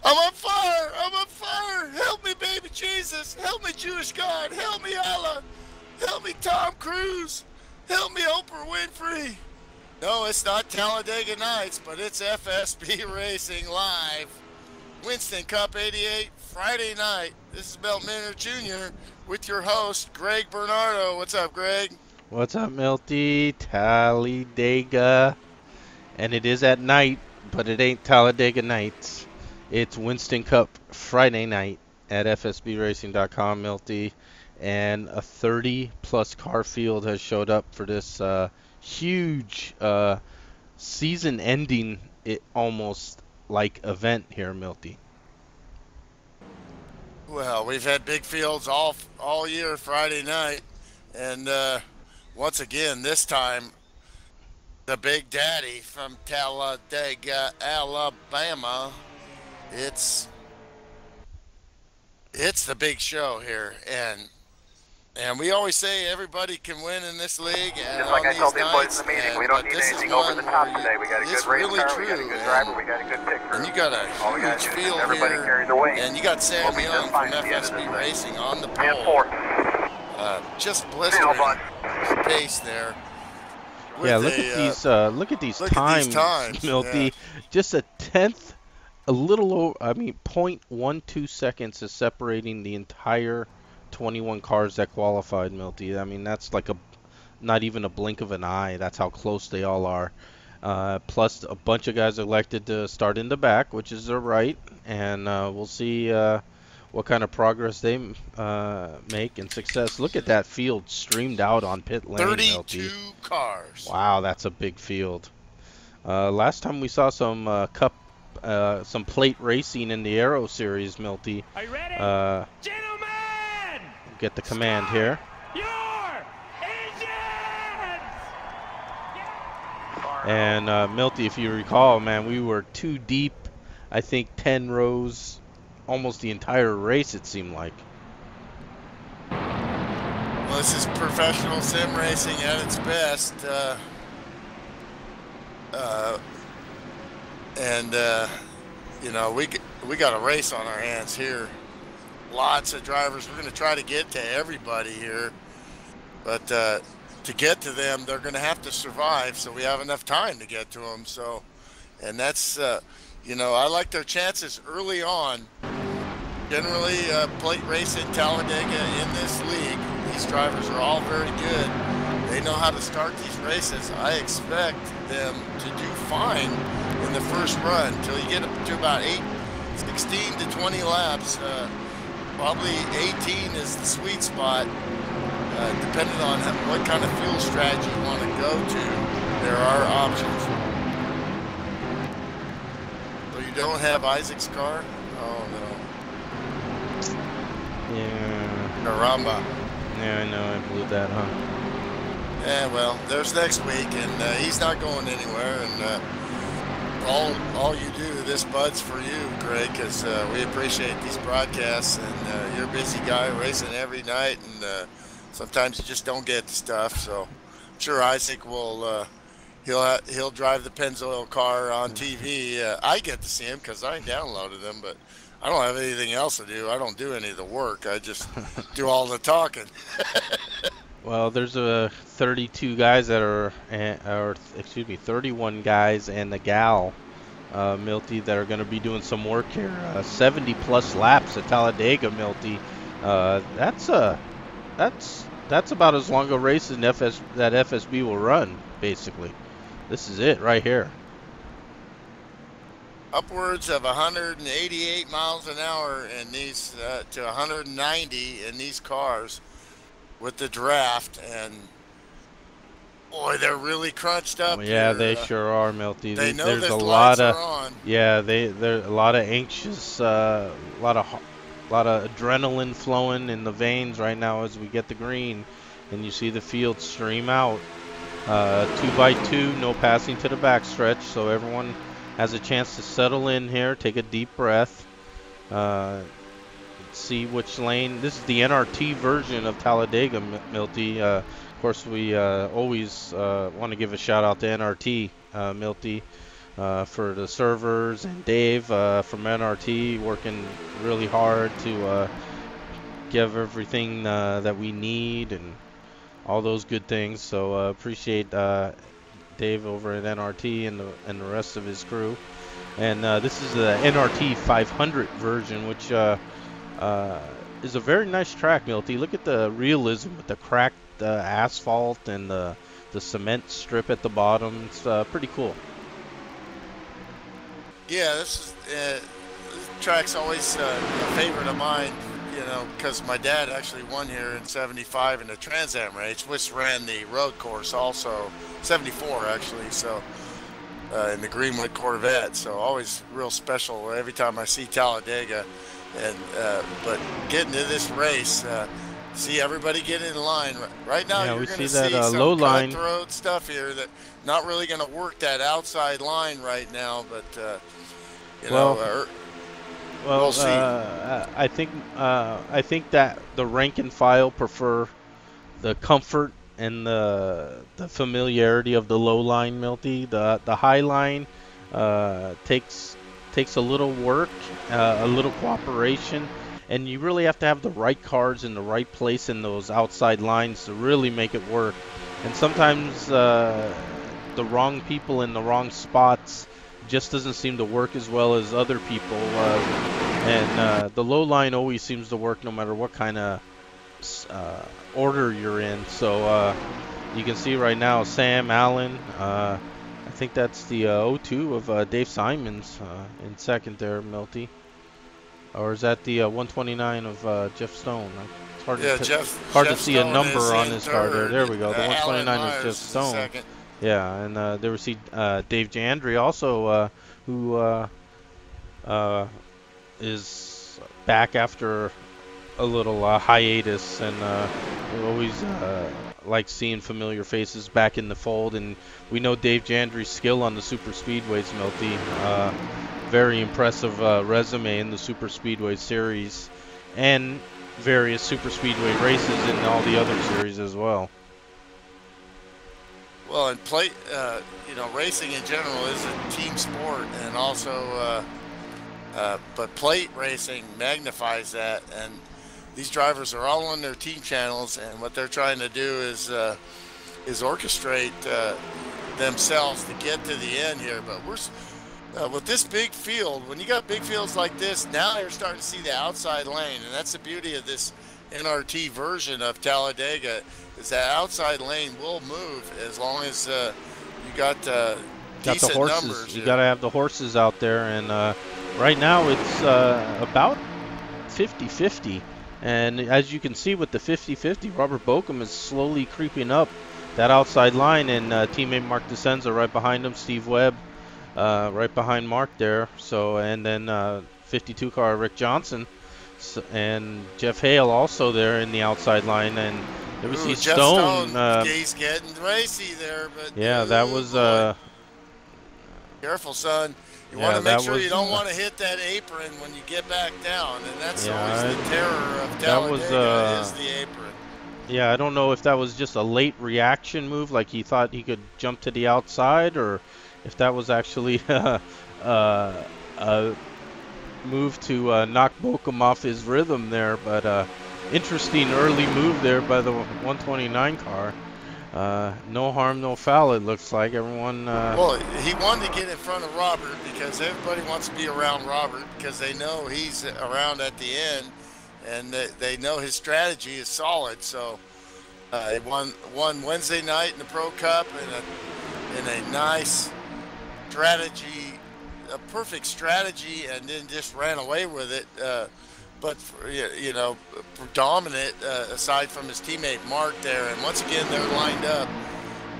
I'm on fire! I'm on fire! Help me, baby Jesus! Help me, Jewish God! Help me, Allah! Help me, Tom Cruise! Help me, Oprah Winfrey! No, it's not Talladega Nights, but it's FSB Racing Live. Winston Cup 88, Friday night. This is Mel Minner Jr. with your host, Greg Bernardo. What's up, Greg? What's up, Milty? Talladega. And it is at night, but it ain't Talladega nights. It's Winston Cup Friday night at FSBRacing.com, Milty. And a 30-plus car field has showed up for this huge season-ending, almost like event here, Milty. Well, we've had big fields all year Friday night. And once again, this time, the Big Daddy from Talladega, Alabama. It's the big show here, and we always say everybody can win in this league. And just like I told the employees in the meeting, we don't need this anything over the top today. We got a good race car, we got a good driver, we got a good pit crew. And you got a huge field everybody here, carry the weight. and you got Sam Young from FSB Racing on the pole. Just blistering pace there. Yeah, look at these times, Milty. Yeah. Just a tenth, a little over, I mean, 0.12 seconds is separating the entire 21 cars that qualified, Milty. I mean, that's like not even a blink of an eye. That's how close they all are. Plus, a bunch of guys elected to start in the back, which is their right, and we'll see what kind of progress they make and success. Look at that field streamed out on pit lane, 32 Milty. cars. Wow, that's a big field. Last time we saw some some plate racing in the Aero Series, Milty. Are you ready? Gentlemen! Get the command here. Your engines! And Milty, if you recall, man, we were too deep. I think 10 rows, almost the entire race, it seemed like. Well, this is professional sim racing at its best. You know, we got a race on our hands here. Lots of drivers. We're going to try to get to everybody here, but to get to them, they're going to have to survive. So we have enough time to get to them. So, and that's you know, I like their chances early on. Generally, plate race in Talladega in this league, these drivers are all very good. They know how to start these races. I expect them to do fine in the first run until you get up to about 16 to 20 laps. Probably 18 is the sweet spot, depending on what kind of fuel strategy you want to go to. There are options. So you don't have Isaac's car? Oh no. Yeah. Caramba. Yeah, I know. I blew that, huh? Yeah, well, there's next week, and he's not going anywhere. And all you do, this bud's for you, Greg, because we appreciate these broadcasts. And you're a busy guy racing every night, and sometimes you just don't get the stuff. So I'm sure Isaac will. He'll drive the Pennzoil car on TV. I get to see him because I downloaded them, but I don't have anything else to do. I don't do any of the work. I just do all the talking. Well, there's 32 guys that or excuse me, 31 guys and the gal, Milty, that are going to be doing some work here. 70 plus laps at Talladega, Milty. That's about as long a race as that FSB will run, basically. This is it right here. Upwards of 188 miles an hour in these to 190 in these cars with the draft, and boy, they're really crunched up. Well, yeah, here. they sure are, Milty. They know there's that a lights lot of are on. yeah, there's a lot of anxious, a lot of adrenaline flowing in the veins right now as we get the green, and you see the field stream out. 2 by 2, no passing to the backstretch, so everyone has a chance to settle in here, take a deep breath, see which lane. This is the NRT version of Talladega, Milty. Of course, we always want to give a shout out to NRT, Milty. for the servers, and Dave from NRT working really hard to give everything that we need and all those good things. So appreciate Dave over at NRT and the rest of his crew. And this is the NRT 500 version, which is a very nice track, Milty. Look at the realism with the cracked asphalt and the cement strip at the bottom. It's pretty cool. Yeah, this track's always a favorite of mine, you know, because my dad actually won here in '75 in the Trans Am race, which ran the road course also, '74 actually, so in the Greenwood Corvette. So always real special every time I see Talladega. And but getting to this race, see everybody get in line right now. Yeah, you're we going to see that some low line cutthroat stuff here that not really going to work that outside line right now, but you know, we'll see. I think that the rank and file prefer the comfort and the familiarity of the low line, Milty. The high line takes a little work, a little cooperation, and you really have to have the right cars in the right place in those outside lines to really make it work. And sometimes the wrong people in the wrong spots just doesn't seem to work as well as other people. And the low line always seems to work no matter what kind of order you're in. So you can see right now Sam Allen, I think that's the 02 of Dave Simons in second there, Milty. Or is that the 129 of Jeff Stone? It's hard, hard to see a number on this car there. There we go. The 129 is Jeff Stone. Yeah, and there we see Dave Jandry also, who is back after a little hiatus, and we always like seeing familiar faces back in the fold. And we know Dave Jandry's skill on the super speedways, Milty. Very impressive resume in the super speedway series and various super speedway races in all the other series as well. Well, and you know, racing in general is a team sport, and also, but plate racing magnifies that. And these drivers are all on their team channels, and what they're trying to do is orchestrate themselves to get to the end here. But we're with this big field. When you got big fields like this, now you're starting to see the outside lane, and that's the beauty of this NRT version of Talladega. Is that outside lane will move as long as you got decent the horses. Numbers. You got to have the horses out there, and right now it's about 50-50. And as you can see with the 50-50, Robert Bochum is slowly creeping up that outside line, and teammate Mark DeCenza right behind him, Steve Webb right behind Mark there. So, and then 52 car Rick Johnson and Jeff Hale also there in the outside line, and there we see Jeff Stone. He's getting racy there, but yeah, that was careful, son. You want to make sure you don't want to hit that apron when you get back down, and that's always the terror of Talladega is the apron. Yeah, I don't know if that was just a late reaction move, like he thought he could jump to the outside, or if that was actually a move to knock Bochum off his rhythm there. But interesting early move there by the 129 car. No harm, no foul, it looks like. Everyone... Well, he wanted to get in front of Robert because everybody wants to be around Robert because they know he's around at the end, and they know his strategy is solid. So he won Wednesday night in the Pro Cup in a nice strategy, a perfect strategy, and then just ran away with it. But you know, dominant aside from his teammate Mark there, and once again they're lined up.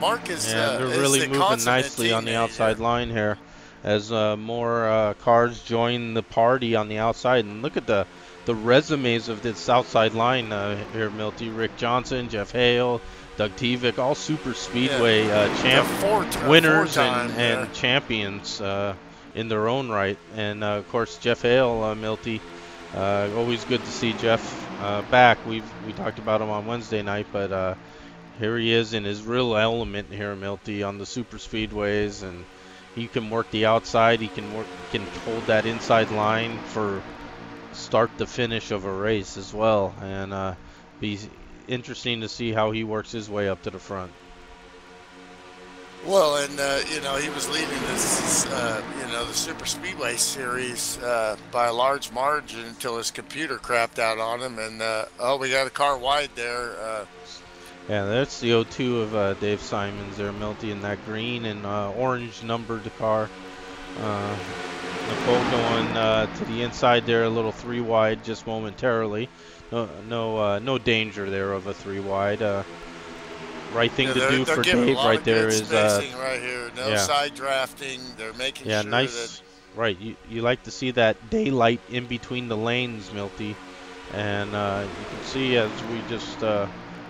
Mark is they're really moving nicely on the outside line here, as more cars join the party on the outside. And look at the resumes of this outside line here, Milty. Rick Johnson, Jeff Hale, Doug Tevick, all super speedway winners and champions in their own right. And of course Jeff Hale, Milty. Always good to see Jeff back. We talked about him on Wednesday night, but. Here he is in his real element here, Milty, on the super speedways, and he can work the outside. He can hold that inside line for start to finish of a race as well, and be interesting to see how he works his way up to the front. Well, and you know, he was leading this, you know, the Super Speedway series by a large margin until his computer crapped out on him, and oh, we got a car wide there. Yeah, that's the 02 of Dave Simons there, Milty, in that green and orange numbered car. Nicole going to the inside there, a little 3 wide just momentarily. No danger there of a 3 wide. Right thing to do for Dave right there is right here. No side drafting. They're making sure nice. Right, you like to see that daylight in between the lanes, Milty, and you can see as we just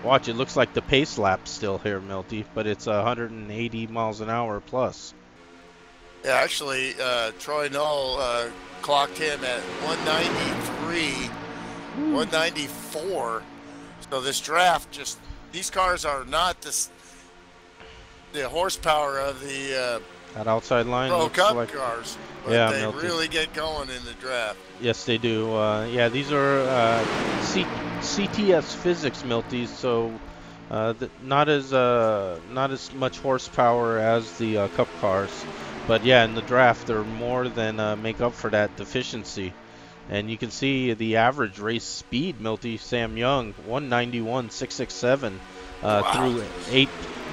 watch. It looks like the pace lap still here, Milty, but it's 180 miles an hour plus. Yeah, actually, Troy Knoll clocked him at 193, 194. So this draft just. These cars are not the horsepower of the that outside line Pro Cup cars, but yeah, they Milty. really get going in the draft. Yes, they do. Yeah, these are CTS physics, Milty, so not as much horsepower as the Cup cars, but yeah, in the draft they're more than make up for that deficiency. And you can see the average race speed, Milty, Sam Young, 191.667 through 8,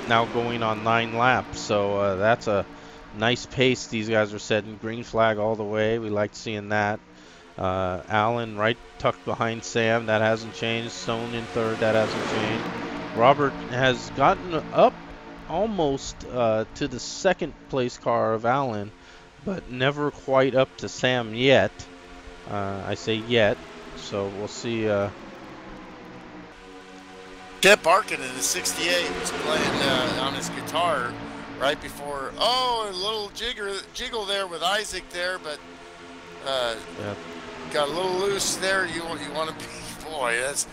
now going on 9 laps. So that's a nice pace these guys are setting. Green flag all the way. We like seeing that. Allen right tucked behind Sam. That hasn't changed. Stone in third. That hasn't changed. Robert has gotten up almost to the second place car of Allen, but never quite up to Sam yet. I say yet, so we'll see. Chet Barkin in the 68 was playing on his guitar right before. Oh, a little jiggle there with Isaac there, but got a little loose there. You want to be, boy, that's.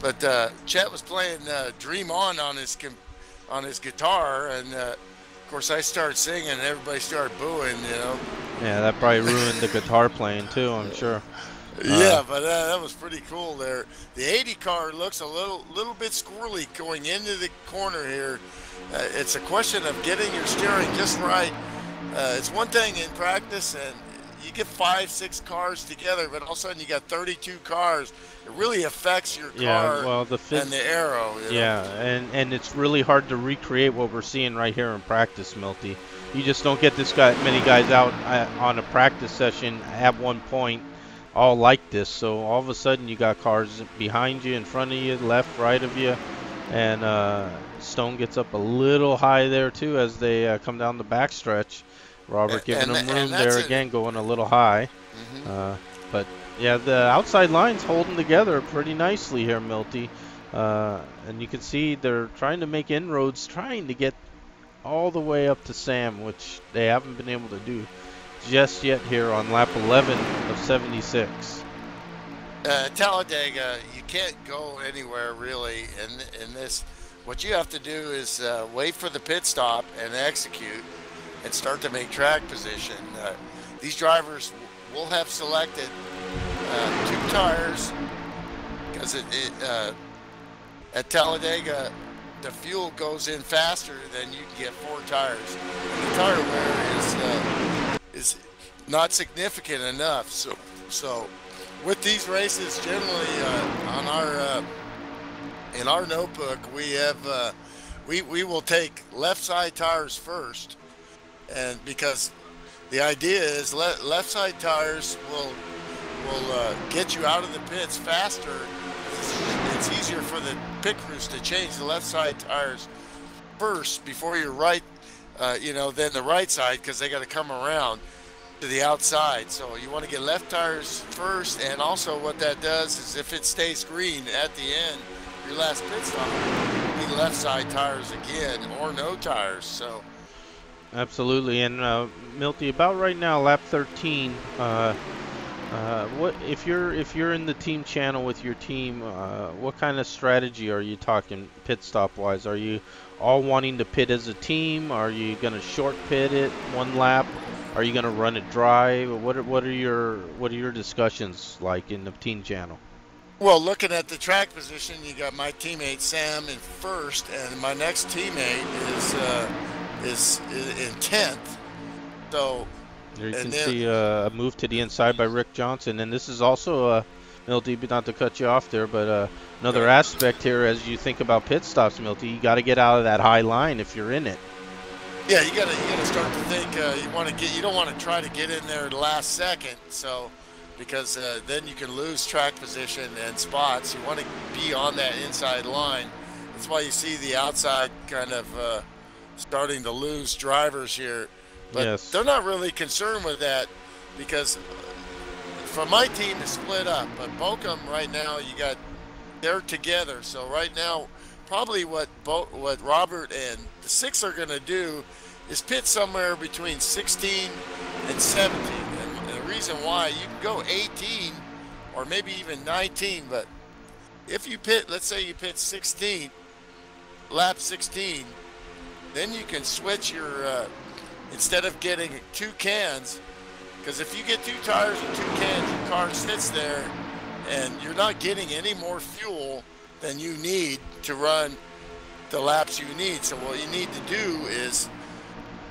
But Chet was playing "Dream On his guitar, and of course I started singing, and everybody started booing, you know. Yeah, that probably ruined the guitar playing too, I'm sure. Yeah, but that was pretty cool there. The 80 car looks a little bit squirrely going into the corner here. It's a question of getting your steering just right. It's one thing in practice, and you get 5-6 cars together, but all of a sudden you got 32 cars. It really affects your car and the aero. You know? Yeah, and it's really hard to recreate what we're seeing right here in practice, Milty. You just don't get many guys out on a practice session at one point all like this. So all of a sudden you got cars behind you, in front of you, left, right of you, and Stone gets up a little high there too as they come down the backstretch. Robert giving them room there again, going a little high. But yeah, the outside line's holding together pretty nicely here, Milty. And you can see they're trying to make inroads, trying to get all the way up to Sam, which they haven't been able to do just yet here on lap 11 of 76. Talladega, you can't go anywhere really in this. What you have to do is wait for the pit stop and execute and start to make track position. These drivers will have selected 2 tires because at Talladega the fuel goes in faster than you can get 4 tires. And the tire wear is not significant enough. So with these races, generally on our in our notebook we have we will take left side tires first, and because the idea is left side tires will get you out of the pits faster. It's easier for the pit crews to change the left side tires first before your right, then the right side, because they got to come around to the outside. So you want to get left tires first, and also what that does is if it stays green at the end, your last pit stop will be left side tires again or no tires. So absolutely. And Milty, about right now, lap 13. What if you're in the team channel with your team? What kind of strategy are you talking pit stop wise? Are you all wanting to pit as a team? Are you gonna short pit it one lap? Are you gonna run it dry? What are your discussions like in the team channel? Well, looking at the track position, you got my teammate Sam in first, and my next teammate is in 10th. So There you can see a move to the inside by Rick Johnson, and this is also Milty, not to cut you off there, but another aspect here as you think about pit stops, Milty, you got to get out of that high line if you're in it. Yeah, you gotta start to think. You don't want to try to get in there the last second, so because then you can lose track position and spots. You want to be on that inside line. That's why you see the outside kind of starting to lose drivers here. But yes. They're not really concerned with that because for my team is split up. But Bochum right now, they're together. So right now, probably what Robert and the 6 are going to do is pit somewhere between 16 and 17. And the reason why, you can go 18 or maybe even 19. But if you pit, let's say you pit 16, lap 16, then you can switch your... instead of getting 2 cans, because if you get 2 tires and 2 cans, your car sits there and you're not getting any more fuel than you need to run the laps you need. So what you need to do is,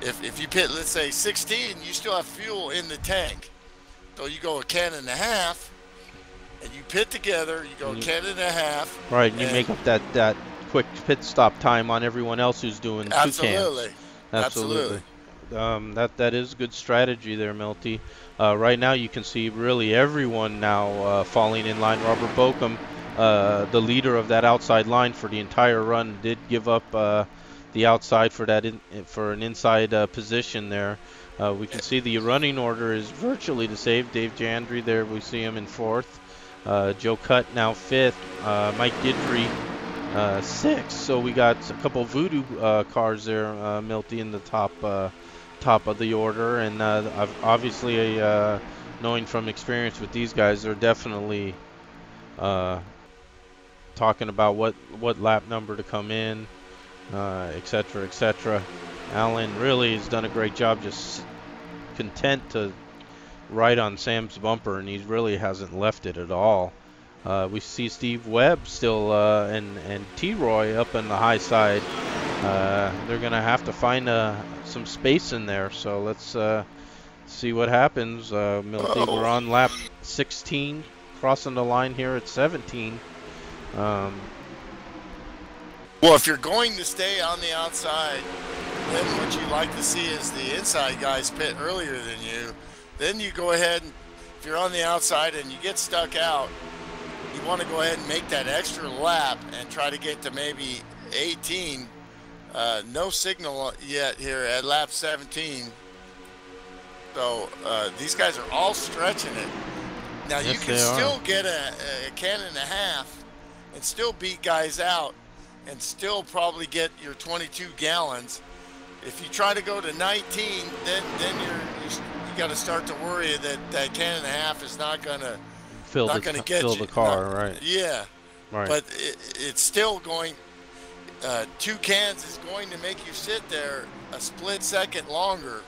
if you pit, let's say 16, you still have fuel in the tank. So you go a can and a half, and you pit together, you go a can and a half. Right, and you make up that quick pit stop time on everyone else who's doing 2 cans. Absolutely. That is good strategy there, Milty. Right now you can see really everyone now falling in line. Robert Bochum, the leader of that outside line for the entire run, did give up the outside for an inside position there. We can see the running order is virtually the same. Dave Jandry there, we see him in 4th. Joe Cutt now 5th. Mike Didry 6th. So we got a couple voodoo cars there, Milty, in the top of the order, and obviously knowing from experience with these guys, they're definitely talking about what lap number to come in, etc., etc. Alan really has done a great job, just content to ride on Sam's bumper, and he really hasn't left it at all. We see Steve Webb still and T-Roy up in the high side. They're gonna have to find some space in there, so let's see what happens. Milty, we're on lap 16, crossing the line here at 17. Well, if you're going to stay on the outside, then what you like to see is the inside guys pit earlier than you. Then you go ahead, and if you're on the outside and you get stuck out, you want to go ahead and make that extra lap and try to get to maybe 18. No signal yet here at lap 17. So these guys are all stretching it. Now you can still get a can and a half and still beat guys out and still probably get your 22 gallons. If you try to go to 19, then you got to start to worry that can and a half is not going to fill the car, right? Yeah, right. But it's still going. 2 cans is going to make you sit there a split second longer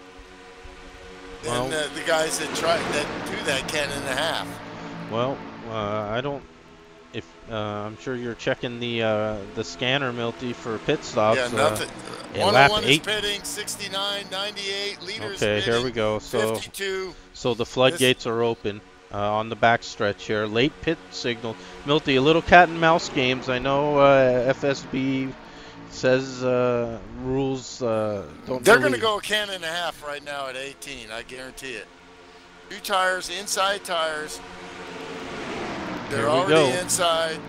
than the guys that do that can and a half. Well, I don't. If I'm sure you're checking the scanner, Milty, for pit stops. Yeah, nothing. 101 is pitting, 69, 98 liters. Okay, pitting, here we go. So 52. So the floodgates are open on the backstretch here. Late pit signal. Milty, a little cat and mouse games. I know FSB says rules don't. They're going to go a can and a half right now at 18. I guarantee it. 2 tires, inside tires. They're already inside.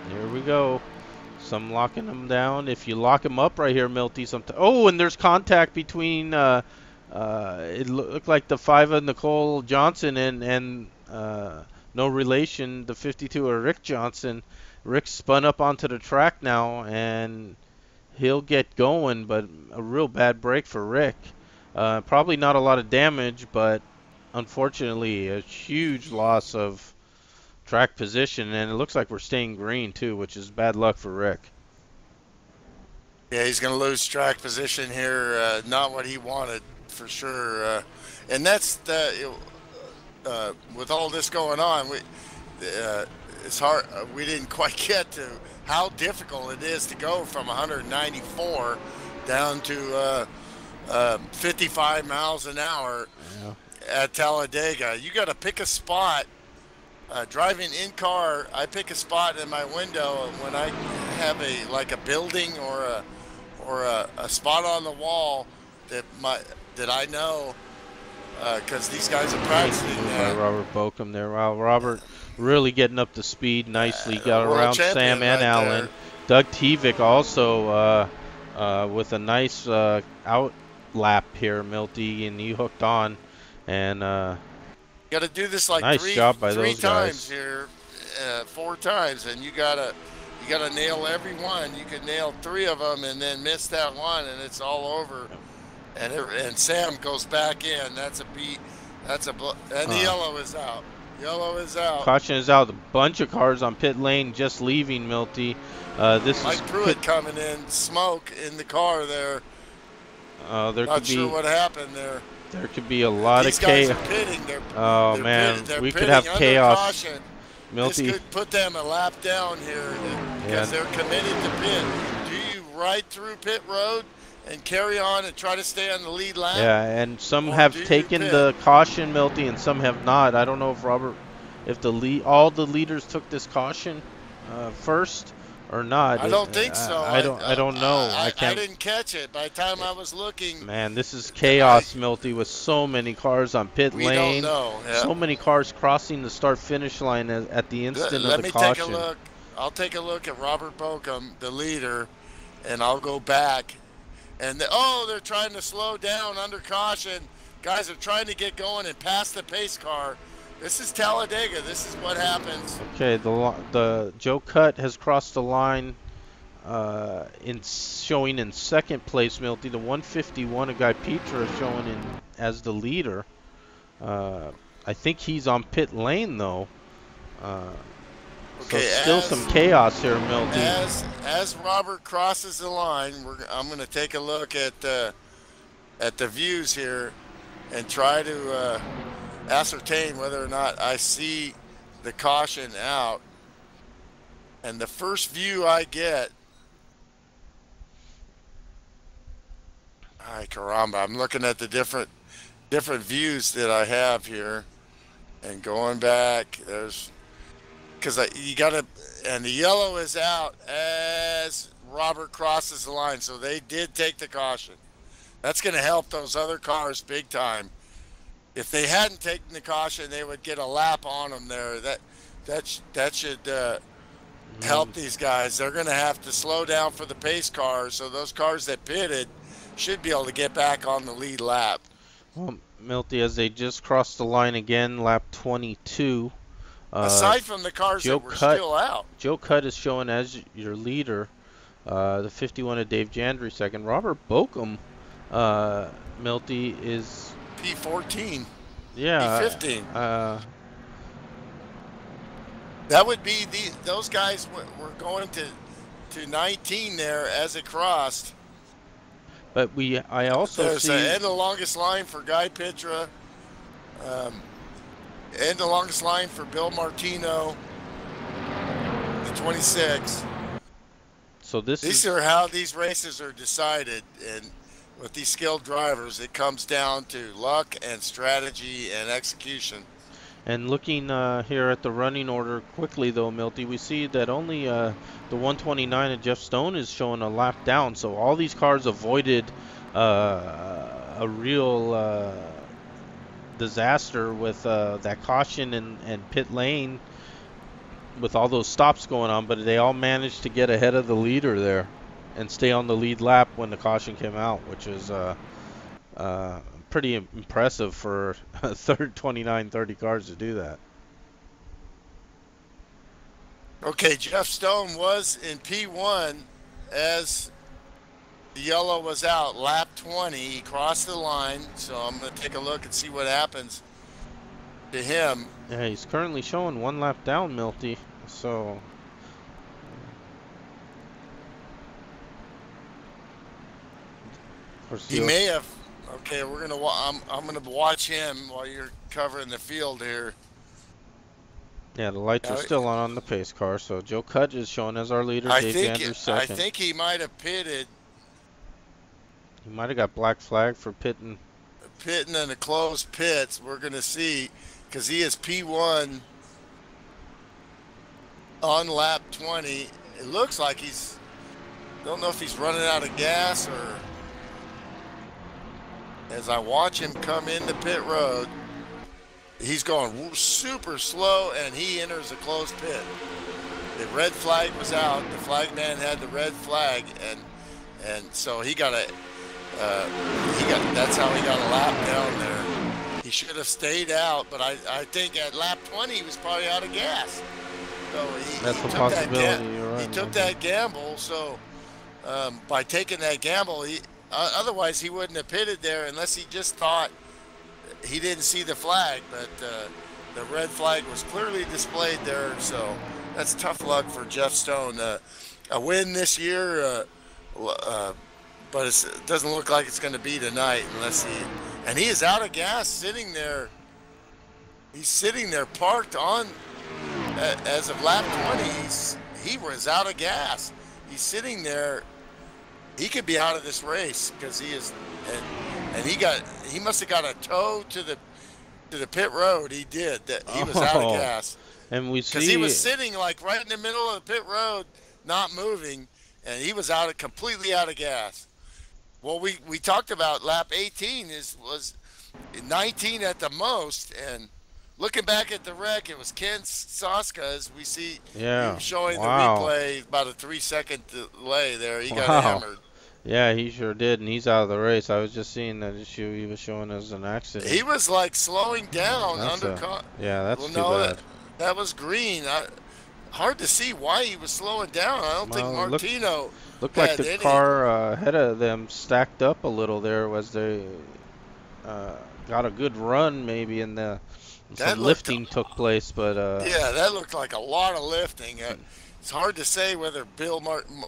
Here we go. Some locking them down. If you lock them up right here, Milty, and there's contact between. It looked like the 5 of Nicole Johnson and no relation, the 52 of Rick Johnson. Rick spun up onto the track now, and he'll get going, but a real bad break for Rick. Probably not a lot of damage, but unfortunately, a huge loss of track position, and it looks like we're staying green too, which is bad luck for Rick. Yeah, he's going to lose track position here. Not what he wanted for sure. And that's with all this going on, it's hard. We didn't quite get to how difficult it is to go from 194 down to 55 miles an hour at Talladega. You got to pick a spot. Driving in car, I pick a spot in my window when I have a building or a spot on the wall that I know, because these guys are practicing. By Robert Bokum there. Wow, Robert really getting up to speed nicely. Got around Sam and Allen. Doug Tevick also with a nice out lap here, Milty, and he hooked on. And got to do this like nice job by three those times guys. Here, 4 times, and you gotta nail every one. You could nail 3 of them and then miss that one, and it's all over. And Sam goes back in. That's a beat. And the yellow is out. Yellow is out. Caution is out. A bunch of cars on pit lane just leaving, Milty. This Mike Pruitt coming in. Smoke in the car there. Not sure what happened there. There could be a lot of chaos. Oh man, we could have chaos. Milty. This could put them a lap down here because they're committed to pit. Do you ride through pit road and carry on and try to stay on the lead lap? Yeah, and some have taken the caution, Milty, and some have not. I don't know if all the leaders took this caution first or not. I don't think so. I don't know. I didn't catch it by the time I was looking. Man, this is chaos, Milty, with so many cars on pit lane. We don't know. Yeah. So many cars crossing the start-finish line at the instant of the caution. Let me take a look. I'll take a look at Robert Bokum, the leader, and I'll go back. And they're trying to slow down under caution. Guys are trying to get going and pass the pace car. This is Talladega. This is what happens. Okay, the Joe Cutt has crossed the line, showing in second place. Milty, the 151 of Guy Petra is showing in as the leader. I think he's on pit lane though. Okay, so still some chaos here, Milty. As Robert crosses the line, I'm going to take a look at the views here and try to ascertain whether or not I see the caution out. And the first view I get, ay caramba, I'm looking at the different views that I have here and going back. Because you got to, and the yellow is out as Robert crosses the line. So they did take the caution. That's going to help those other cars big time. If they hadn't taken the caution, they would get a lap on them there. That should help these guys. They're going to have to slow down for the pace cars. So those cars that pitted should be able to get back on the lead lap. Well, Milty, as they just crossed the line again, lap 22. Aside from the cars that were still out. Joe Cutt is showing as your leader. The 51 of Dave Jandry second. Robert Bokum, Milty, is P14. Yeah. P15. That would be those guys were going to 19 there as it crossed. But I also see and the longest line for Guy Petra. And the longest line for Bill Martino, the 26. So these are how these races are decided, and with these skilled drivers, it comes down to luck and strategy and execution. And looking here at the running order quickly, though, Milty, we see that only the 129 of Jeff Stone is showing a lap down. So all these cars avoided a real disaster with that caution and pit lane with all those stops going on, but they all managed to get ahead of the leader there and stay on the lead lap when the caution came out, which is pretty impressive for 29-30 cars to do that. Okay, Jeff Stone was in P1 as the yellow was out, lap 20. He crossed the line, so I'm going to take a look and see what happens. to him. Yeah, he's currently showing 1 lap down, Milty. So He may have. Okay, we're gonna. I'm gonna watch him while you're covering the field here. Yeah, the lights are still on the pace car. So Joe Cudge is showing as our leader. Dave Andrews second. I think he might have pitted. He might have got black flag for pitting. Pitting in the closed pits. We're gonna see, because he is P1 on lap 20. It looks like he's. Don't know if he's running out of gas or. As I watch him come into pit road, he's going super slow, and he enters the closed pit. The red flag was out. The flag man had the red flag, and so he got a that's how he got a lap down there. He should have stayed out, but I think at lap 20 he was probably out of gas. So that's a possibility. You're right. He took that gamble. So by taking that gamble, otherwise he wouldn't have pitted there unless he just thought he didn't see the flag, but the red flag was clearly displayed there. So that's tough luck for Jeff Stone. A win this year, but it doesn't look like it's going to be tonight unless he is out of gas sitting there. He's sitting there parked on as of lap 20. He was out of gas. He's sitting there. He could be out of this race because he is, and he must have got a tow to the pit road. He did that. He was out of gas, and we see because he was sitting like right in the middle of the pit road, not moving, and he was completely out of gas. Well, we talked about lap 18 was 19 at the most, and looking back at the wreck, it was Ken Soska, as we see. Yeah, showing the replay, about a 3-second delay there. He got hammered. Yeah, he sure did, and he's out of the race. I was just seeing that issue he was showing as an accident. He was like slowing down Yeah, that's too bad. That was green. Hard to see why he was slowing down. I don't think Martino looked like the car ahead of them stacked up a little there as they got a good run maybe in the some lifting took place, but yeah, that looked like a lot of lifting. It's hard to say whether Bill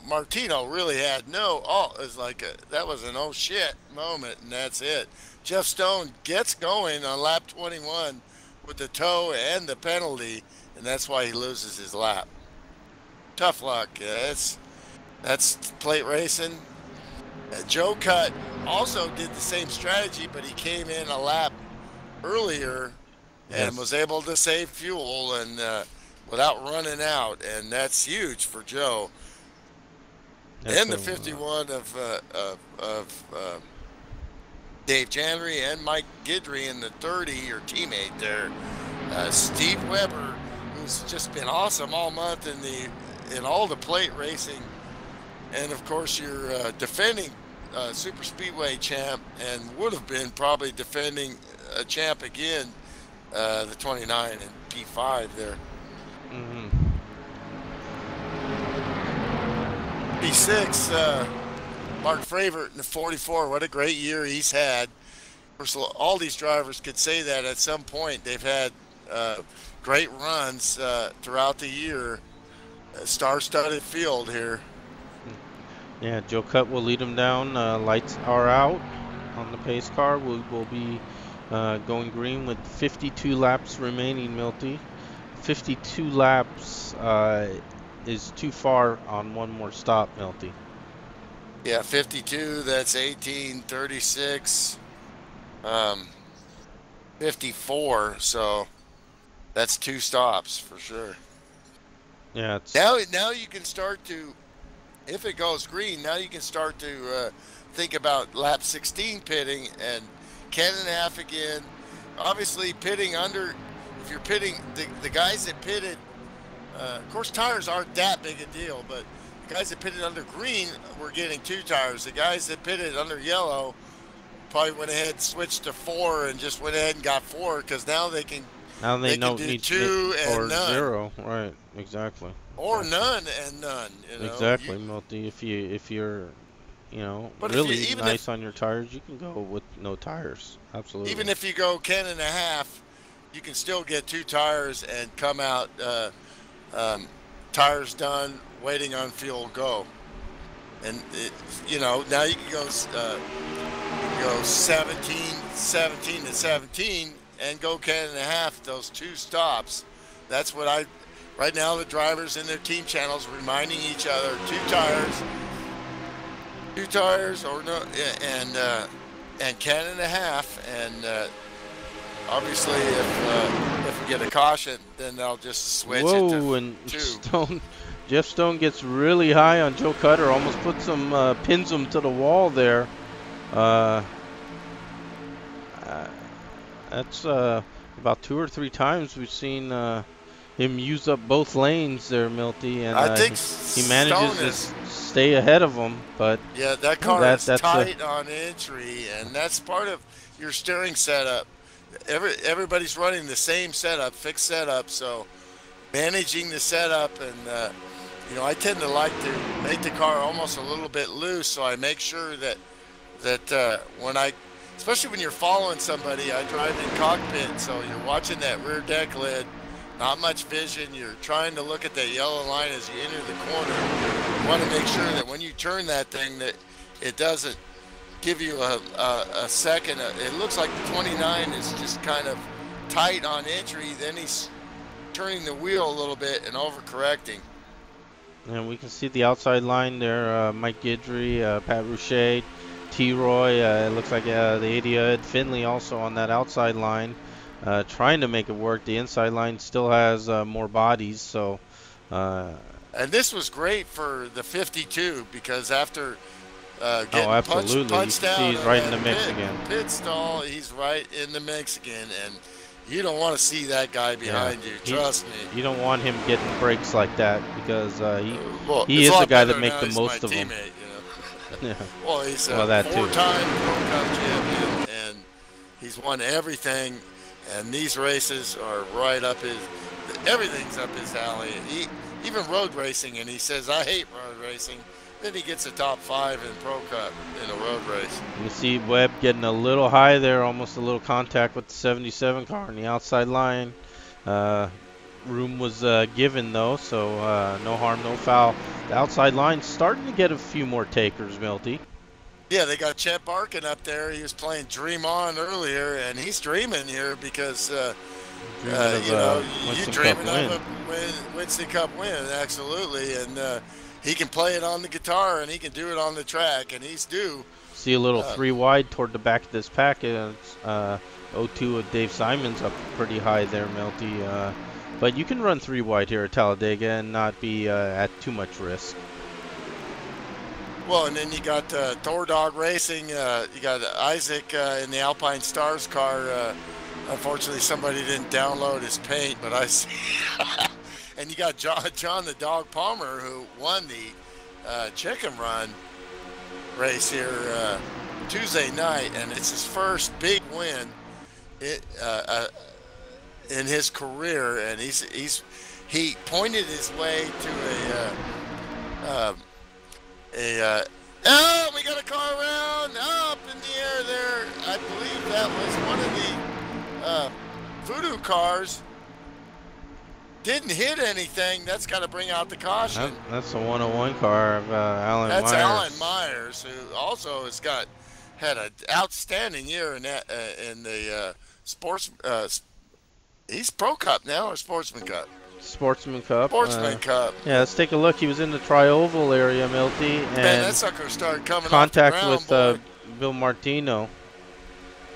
Martino really had that was an oh shit moment, and that's it. Jeff Stone gets going on lap 21 with the tow and the penalty, and that's why he loses his lap. Tough luck. That's plate racing. Joe Cutt also did the same strategy, but he came in a lap earlier and was able to save fuel and without running out, and that's huge for Joe. And the 51 of Dave Janry and Mike Guidry in the 30, your teammate there. Steve Weber, who's just been awesome all month in all the plate racing, and of course your defending super speedway champ, and would have been probably defending a champ again, the 29 and P5 there. P6, Mark Fravert in the 44. What a great year he's had. Of course, all these drivers could say that at some point. They've had great runs throughout the year. Star-studded field here. Yeah, Joe Cutt will lead him down. Lights are out on the pace car. We will be going green with 52 laps remaining, Milty. 52 laps is too far on one more stop, Milty. Yeah, 52, that's 18, 36, 54, so that's 2 stops for sure. Yeah. Now you can start to, if it goes green, now you can start to think about lap 16 pitting and 10.5 again. Obviously pitting under, if you're pitting, the guys that pitted, of course tires aren't that big a deal, but the guys that pitted under green were getting 2 tires. The guys that pitted under yellow probably went ahead and switched to 4 and just went ahead and got 4, because now they can don't do need 2 and or none. 0, right? Exactly. Or none and none. You know? Exactly, Milty. If you're really nice on your tires, you can go with no tires. Absolutely. Even if you go 10.5, you can still get 2 tires and come out tires done, waiting on fuel, go. And now you can go 17 to 17 and go 10.5 those 2 stops. That's what right now the drivers in their team channels reminding each other 2 tires or no, and 10.5, and obviously if we get a caution, then they'll just switch it to and 2. Jeff Stone gets really high on Joe Cutter, almost puts him, pins him to the wall there. That's about 2 or 3 times we've seen him use up both lanes there, Milty, and I think he manages to stay ahead of him. But yeah, that car is tight on entry, and that's part of your steering setup. Everybody's running the same setup, fixed setup, so managing the setup, and I tend to like to make the car almost a little bit loose, so I make sure that especially when you're following somebody, I drive in cockpit, so you're watching that rear deck lid, not much vision. You're trying to look at that yellow line as you enter the corner. You want to make sure that when you turn that thing, that it doesn't give you a second. It looks like the 29 is just kind of tight on entry. Then he's turning the wheel a little bit and overcorrecting. And we can see the outside line there. Mike Guidry, Pat Rouchet, T-Roy. It looks like the 80 Ed Finley also on that outside line, trying to make it work. The inside line still has more bodies, so. And this was great for the 52 because after getting punched out, he's right in the mix again. Pit stall, he's right in the mix again, and you don't want to see that guy behind you. Trust me. You don't want him getting breaks like that because he is the guy that makes the most of them. Yeah. Well, he's a 4-time Pro Cup champion, and he's won everything. And these races are right up everything's up his alley. Even road racing, and he says, I hate road racing. Then he gets a top 5 in Pro Cup in a road race. You see Webb getting a little high there, almost a little contact with the 77 car on the outside line. Room was given though, so no harm, no foul. The outside line's starting to get a few more takers, Milty. Yeah, they got Chet Barkin up there. He was playing Dream On earlier, and he's dreaming here because you're dreaming of a Winston Cup win, absolutely, and he can play it on the guitar and he can do it on the track, and he's due. See a little 3 wide toward the back of this pack. 02 of Dave Simons up pretty high there, Milty. But you can run 3 wide here at Talladega and not be at too much risk. Well, and then you got Thor Dog Racing. You got Isaac in the Alpine Stars car. Unfortunately, somebody didn't download his paint, but I see. And you got John the Dog Palmer, who won the Chicken Run race here Tuesday night, and it's his first big win in his career, and he pointed his way to oh, we got a car around up in the air there. I believe that was one of the Voodoo cars. Didn't hit anything. That's got to bring out the caution. That's a 101 car of Alan Myers. That's Alan Myers, who also had an outstanding year in the sports. He's Pro Cup now or Sportsman Cup? Sportsman Cup. Sportsman Cup. Yeah, let's take a look. He was in the tri-oval area, Milty, and man, that sucker started coming contact off the ground, with Bill Martino,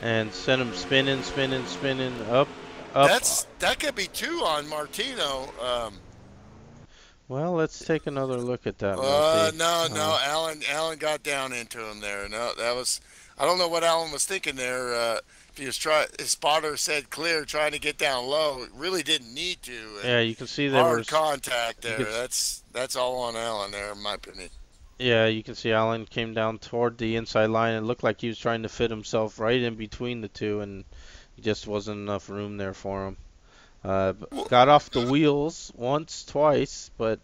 and sent him spinning up. That could be 2 on Martino. Well, let's take another look at that. No. Alan got down into him there. No, that was. I don't know what Alan was thinking there. If he was his spotter said clear, trying to get down low, really didn't need to. Yeah, you can see there hard was contact there. That's all on Alan there, in my opinion. Yeah, you can see Alan came down toward the inside line. It looked like he was trying to fit himself right in between the two, and just wasn't enough room there for him. Got off the wheels once, twice, but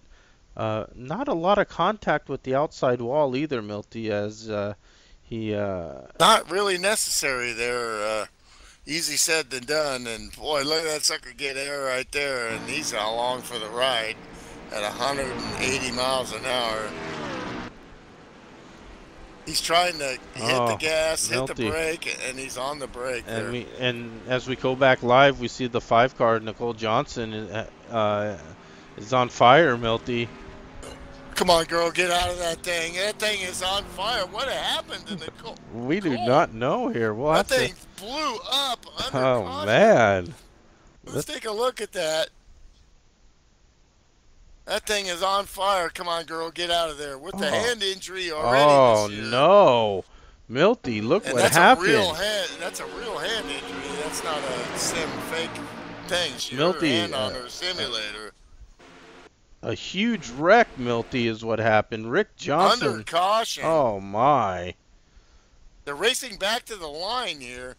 not a lot of contact with the outside wall either, Milty, as he... Not really necessary there. easy said than done. And boy, look at that sucker get air right there, and he's along for the ride at 180 miles an hour. He's trying to hit the gas, hit the Milty. brake, and he's on the brake there. And as we go back live, we see the 5 car, Nicole Johnson, is on fire, Milty. Come on, girl, get out of that thing. That thing is on fire. What happened to Nicole? We do not know here. Well, that thing blew up under caution. Man. Let's take a look at that. That thing is on fire. Come on, girl, get out of there. With the hand injury already this year. No. Milty, look what happened. That's a real hand injury. That's not a sim fake thing. She Milty, hurt her hand on her simulator. A huge wreck, Milty, is what happened. Rick Johnson. Under caution. Oh, my. They're racing back to the line here.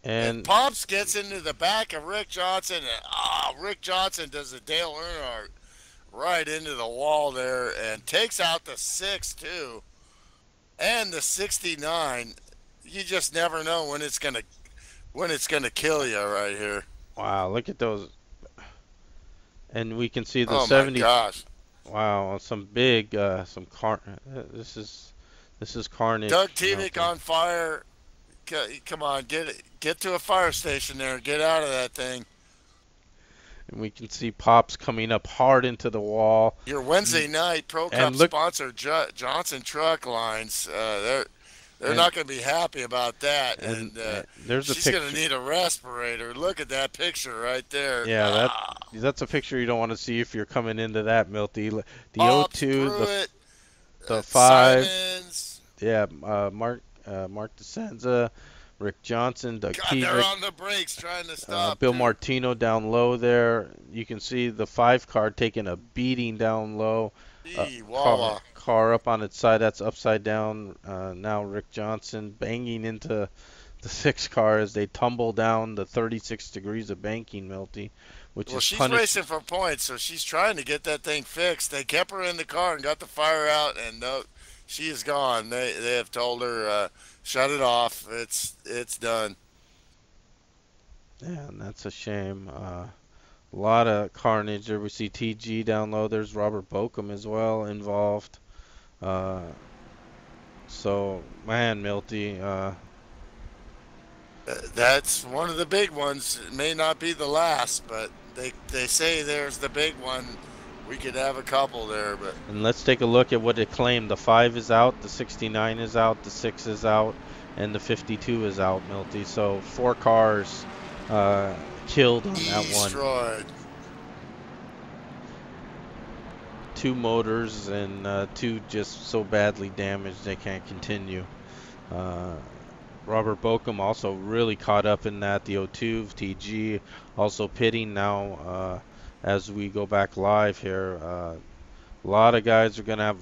And Pops gets into the back of Rick Johnson, and Rick Johnson does a Dale Earnhardt right into the wall there and takes out the 6 too, and the 69. You just never know when it's gonna kill you right here. Wow, look at those. And we can see the 70. Oh my gosh! Wow, some big, some this is carnage. Doug Tevick on fire. Come on, get to a fire station there. Get out of that thing. And we can see Pops coming up hard into the wall. Your Wednesday night Pro Cup sponsor, Johnson Truck Lines. They're not going to be happy about that. And she's going to need a respirator. Look at that picture right there. Yeah, that's a picture you don't want to see if you're coming into that, Milty. The O2, the 5. Simons. Yeah, Mark DeSenza, Rick Johnson, Doug Tevick. They're on the brakes trying to stop. Bill Martino down low there. You can see the 5 car taking a beating down low. Car up on its side, that's upside down. Now Rick Johnson banging into the 6 car as they tumble down the 36 degrees of banking, Milty. She's racing for points, so she's trying to get that thing fixed. They kept her in the car and got the fire out, and she is gone. They have told her, shut it off. It's done. Yeah, and that's a shame. A lot of carnage there. We see TG down low. There's Robert Bokum as well involved. So, man, Milty. That's one of the big ones. It may not be the last, but they say there's the big one. We could have a couple there, but. And let's take a look at what it claimed. The 5 is out, the 69 is out, the 6 is out, and the 52 is out, Milty. So 4 cars killed on that one. Destroyed. 2 motors and 2 just so badly damaged they can't continue. Robert Bokum also really caught up in that. The O2, TG also pitting now as we go back live here. A lot of guys are going to have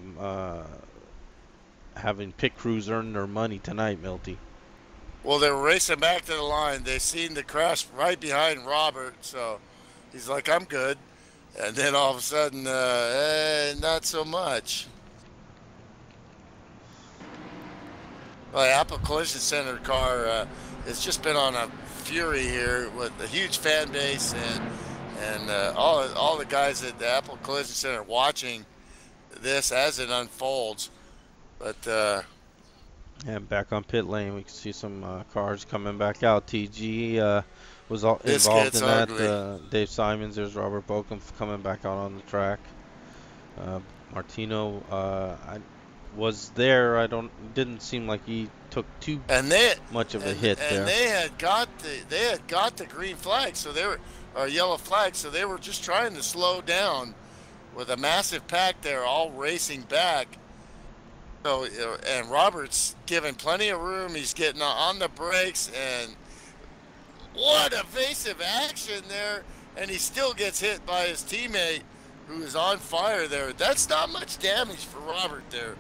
having pit crews earn their money tonight, Milty. Well, they were racing back to the line. They seen the crash right behind Robert, so he's like, I'm good. And then all of a sudden, not so much. Well, the Apple Collision Center car has just been on a fury here with a huge fan base and all the guys at the Apple Collision Center watching this as it unfolds. But and back on pit lane, we can see some cars coming back out. TG was involved in that. Dave Simons, there's Robert Bokum coming back out on the track. Martino, was there. Didn't seem like he took too much of a hit there. And they had got the green flag, so they were yellow flag, so they were just trying to slow down with a massive pack there, all racing back. So and Robert's given plenty of room. He's getting on the brakes, and what evasive action there! And he still gets hit by his teammate, who is on fire there. That's not much damage for Robert there.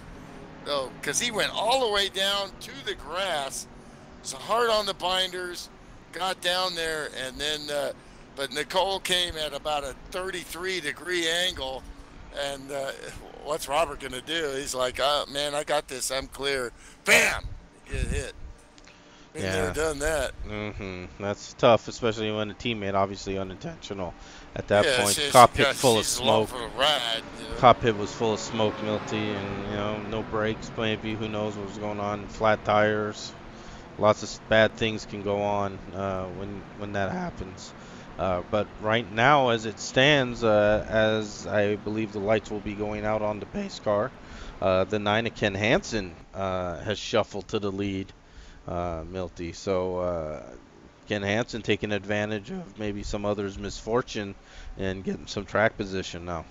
So, because he went all the way down to the grass, was hard on the binders, got down there, and then, but Nicole came at about a 33-degree angle And what's Robert going to do? He's like, oh, man, I got this. I'm clear. Bam! Get hit. Been there, done that. That's tough, especially when a teammate, obviously unintentional. At that Yeah, point, cockpit full of she's along smoke. for the ride, you know? Cockpit was full of smoke, Milty, and no brakes, maybe. Who knows what was going on? Flat tires. Lots of bad things can go on when that happens. But right now, as it stands, as I believe the lights will be going out on the pace car, the 9 of Ken Hansen has shuffled to the lead, Milty. So Ken Hansen taking advantage of maybe some others' misfortune and getting some track position now.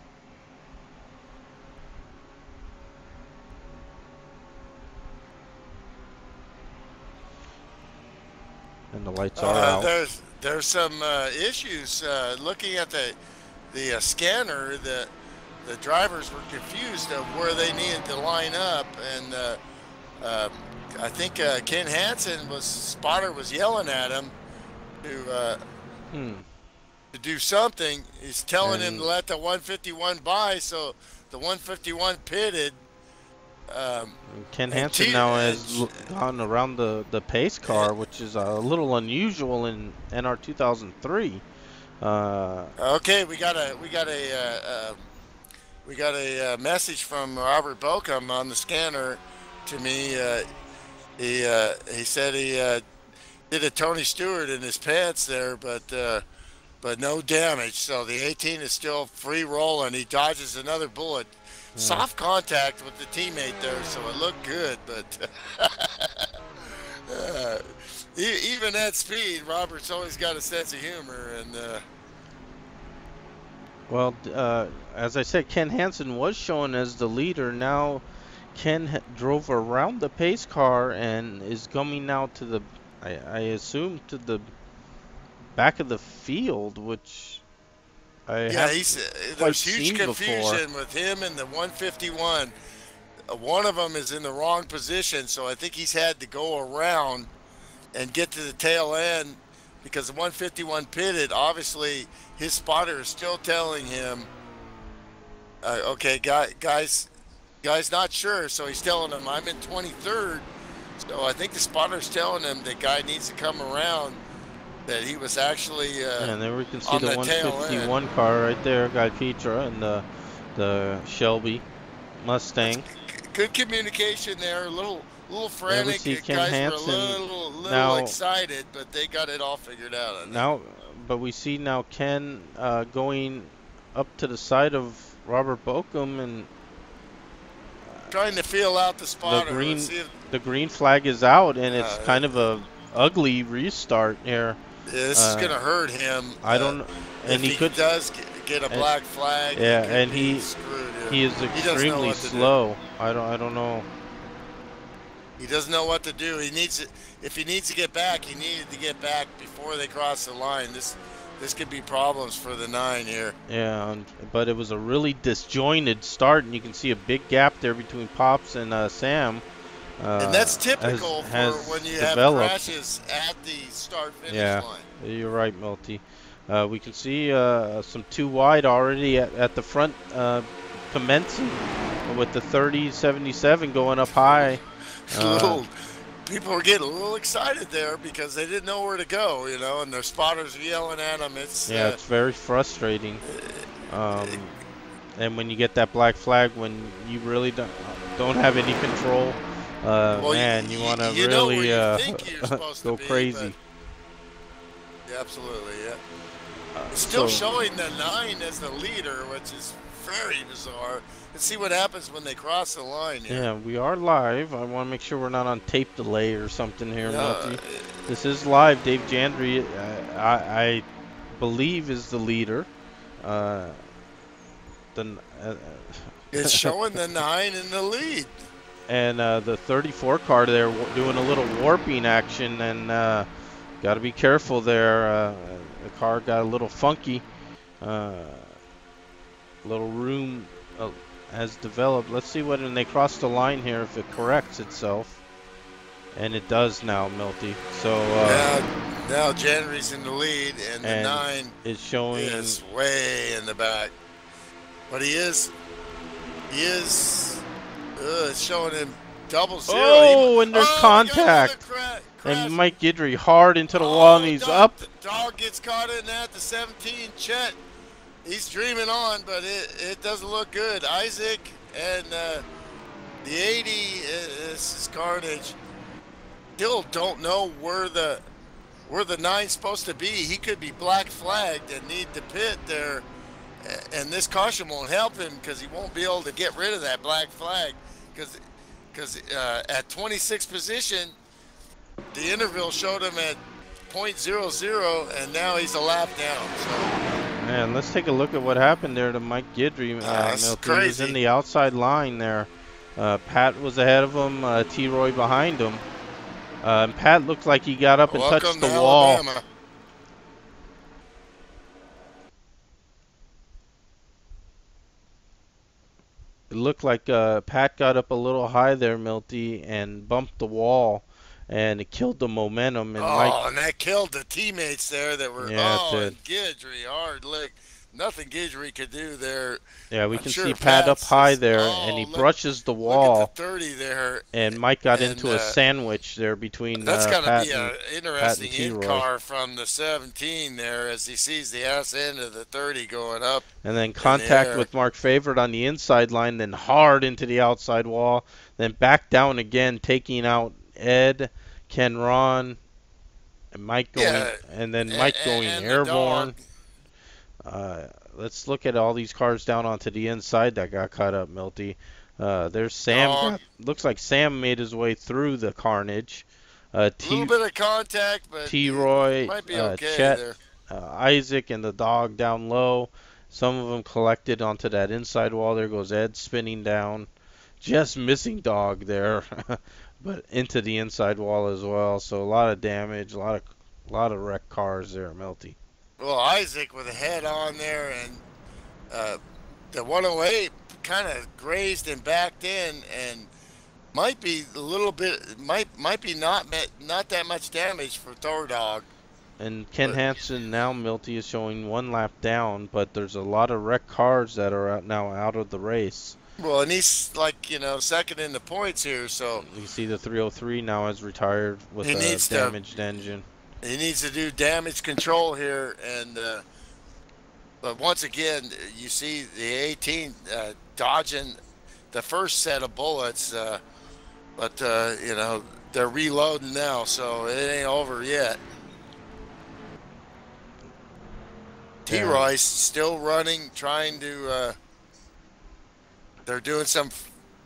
And the lights are out. There's some issues. Looking at the scanner, the drivers were confused of where they needed to line up, and I think Ken Hansen spotter was yelling at him to do something. He's telling him to let the 151 by, so the 151 pitted. Ken Hansen now has gone around the pace car, which is a little unusual in NR 2003. Okay, we got a message from Robert Bokum on the scanner to me. He said he did a Tony Stewart in his pants there, but no damage. So the 18 is still free rolling. He dodges another bullet. Soft contact with the teammate there, so it looked good, but even at speed, Robert's always got a sense of humor. And well, as I said, Ken Hansen was shown as the leader. Now Ken drove around the pace car and is coming now to the, I assume, to the back of the field, which there's huge confusion with him and the 151. One of them is in the wrong position, so I think he's had to go around and get to the tail end because the 151 pitted. Obviously, his spotter is still telling him, okay, guys, not sure, so he's telling him, I'm in 23rd. So I think the spotter's telling him the guy needs to come around, that he was actually and there we can see the 151 car right there, Guy Petra, and the Shelby Mustang. Good communication there, a little frantic. Ken Guys Hansen were a little excited, but they got it all figured out. But we see now Ken going up to the side of Robert Bokum and trying to feel out the spotter. The green flag is out, and it's kind of a ugly restart here. Yeah, this is going to hurt him. I don't know. And he does get a black flag. Yeah, and he is extremely slow. I don't know. He doesn't know what to do. If he needs to get back, he needed to get back before they cross the line. This could be problems for the 9 here. Yeah, but it was a really disjointed start, and you can see a big gap there between Pops and Sam. And that's typical for when you have crashes at the start-finish line. Yeah, you're right, Milty. We can see some too wide already at the front, commencing with the 30-77 going up high. People were getting a little excited there because they didn't know where to go, and their spotters are yelling at them. It's very frustrating. And when you get that black flag, when you really don't have any control. Man, you want to really go crazy. Yeah, absolutely, yeah. Still showing the 9 as the leader, which is very bizarre. Let's see what happens when they cross the line here. Yeah, we are live. I want to make sure we're not on tape delay or something here, Milty. This is live. Dave Jandry, I believe, is the leader. It's showing the 9 in the lead. And the 34 car there doing a little warping action, and got to be careful there. The car got a little funky. Little room has developed. Let's see when they cross the line here if it corrects itself. And it does now, Milty. So now January's in the lead, and the 9 is showing is way in the back. but he is it's showing him double zero. Oh, and there's contact. Crash. And Mike Guidry hard into the wall, and he's up. The dog gets caught in that. The 17, Chet, he's dreaming on, but it doesn't look good. Isaac and the 80, this is carnage. Still don't know where the 9's supposed to be. He could be black flagged and need to pit there, and this caution won't help him because he won't be able to get rid of that black flag because at 26th position, the interval showed him at .00, and now he's a lap down. So. Man, let's take a look at what happened there to Mike Guidry. He was in the outside line there. Pat was ahead of him, T-Roy behind him. And Pat looked like he got up and touched the wall. Alabama. It looked like Pat got up a little high there, Milty, and bumped the wall, and it killed the momentum. And and that killed the teammates there that were, and Guidry, hard lick. Nothing Guidry could do there. Yeah, we can see Pat up high there, and he brushes the wall. Look at the 30 there. And Mike got into a sandwich there between that's Pat gotta be an and interesting T-Roy. in-car from the 17 there as he sees the ass end of the 30 going up. And then contact with Mark Favorite on the inside line, then hard into the outside wall, then back down again, taking out Ed, Ken Ron, and Mike going, and then Mike going airborne. Let's look at all these cars down onto the inside that got caught up, Milty. There's Sam. Looks like Sam made his way through the carnage. A little bit of contact, but T-Roy, might be okay Chet, there. Isaac, and the dog down low. Some of them collected onto that inside wall. There goes Ed spinning down. Just missing dog there, but into the inside wall as well. So a lot of damage, a lot of wrecked cars there, Milty. Well, Isaac with a head on there, and the 108 kind of grazed and backed in, and might be a little bit, might be not that much damage for Thor Dog. And Ken Hansen now, Milty, is showing one lap down, but there's a lot of wrecked cars that are now out of the race. Well, and he's like, second in the points here, so. You see the 303 now has retired with a damaged engine. He needs to do damage control here, and but once again, you see the 18 dodging the first set of bullets, but they're reloading now, so it ain't over yet. T-Roy's still running, trying to. They're doing some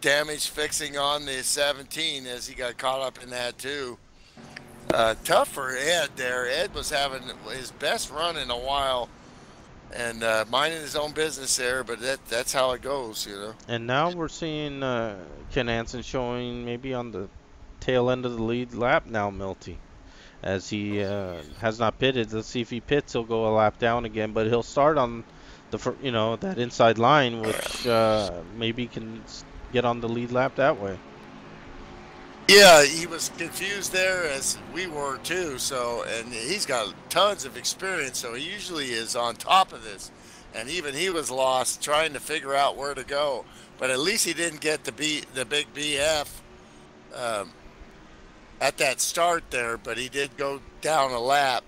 damage fixing on the 17 as he got caught up in that too. Tough for Ed there. Ed was having his best run in a while, and minding his own business there, but that's how it goes, And now we're seeing Ken Hansen showing maybe on the tail end of the lead lap now, Milty, as he has not pitted. Let's see if he pits, he'll go a lap down again, but he'll start on the that inside line, which maybe can get on the lead lap that way. Yeah, he was confused there, as we were too. So, and he's got tons of experience, so he usually is on top of this. And even he was lost trying to figure out where to go. But at least he didn't get the big BF at that start there. But he did go down a lap.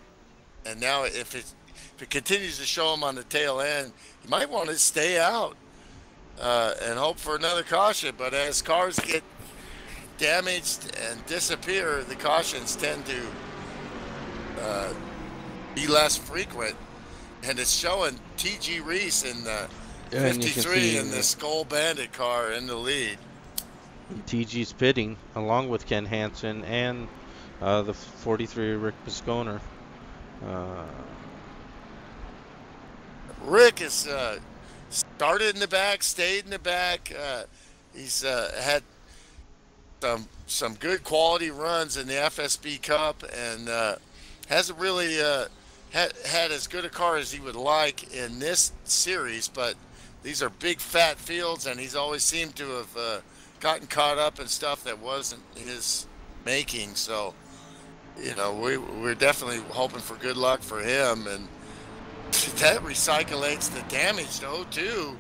And now, if it continues to show him on the tail end, you might want to stay out and hope for another caution. But as cars get damaged and disappear, the cautions tend to be less frequent, and it's showing T.G. Reese in the 53 in the Skull Bandit car in the lead. T.G.'s pitting along with Ken Hansen and the 43 Rick Bisconer. Rick is started in the back, stayed in the back. He's had some good quality runs in the FSB Cup, and hasn't really had as good a car as he would like in this series, but these are big fat fields, and he's always seemed to have gotten caught up in stuff that wasn't his making. So we're definitely hoping for good luck for him, and that recyclates the damage though too.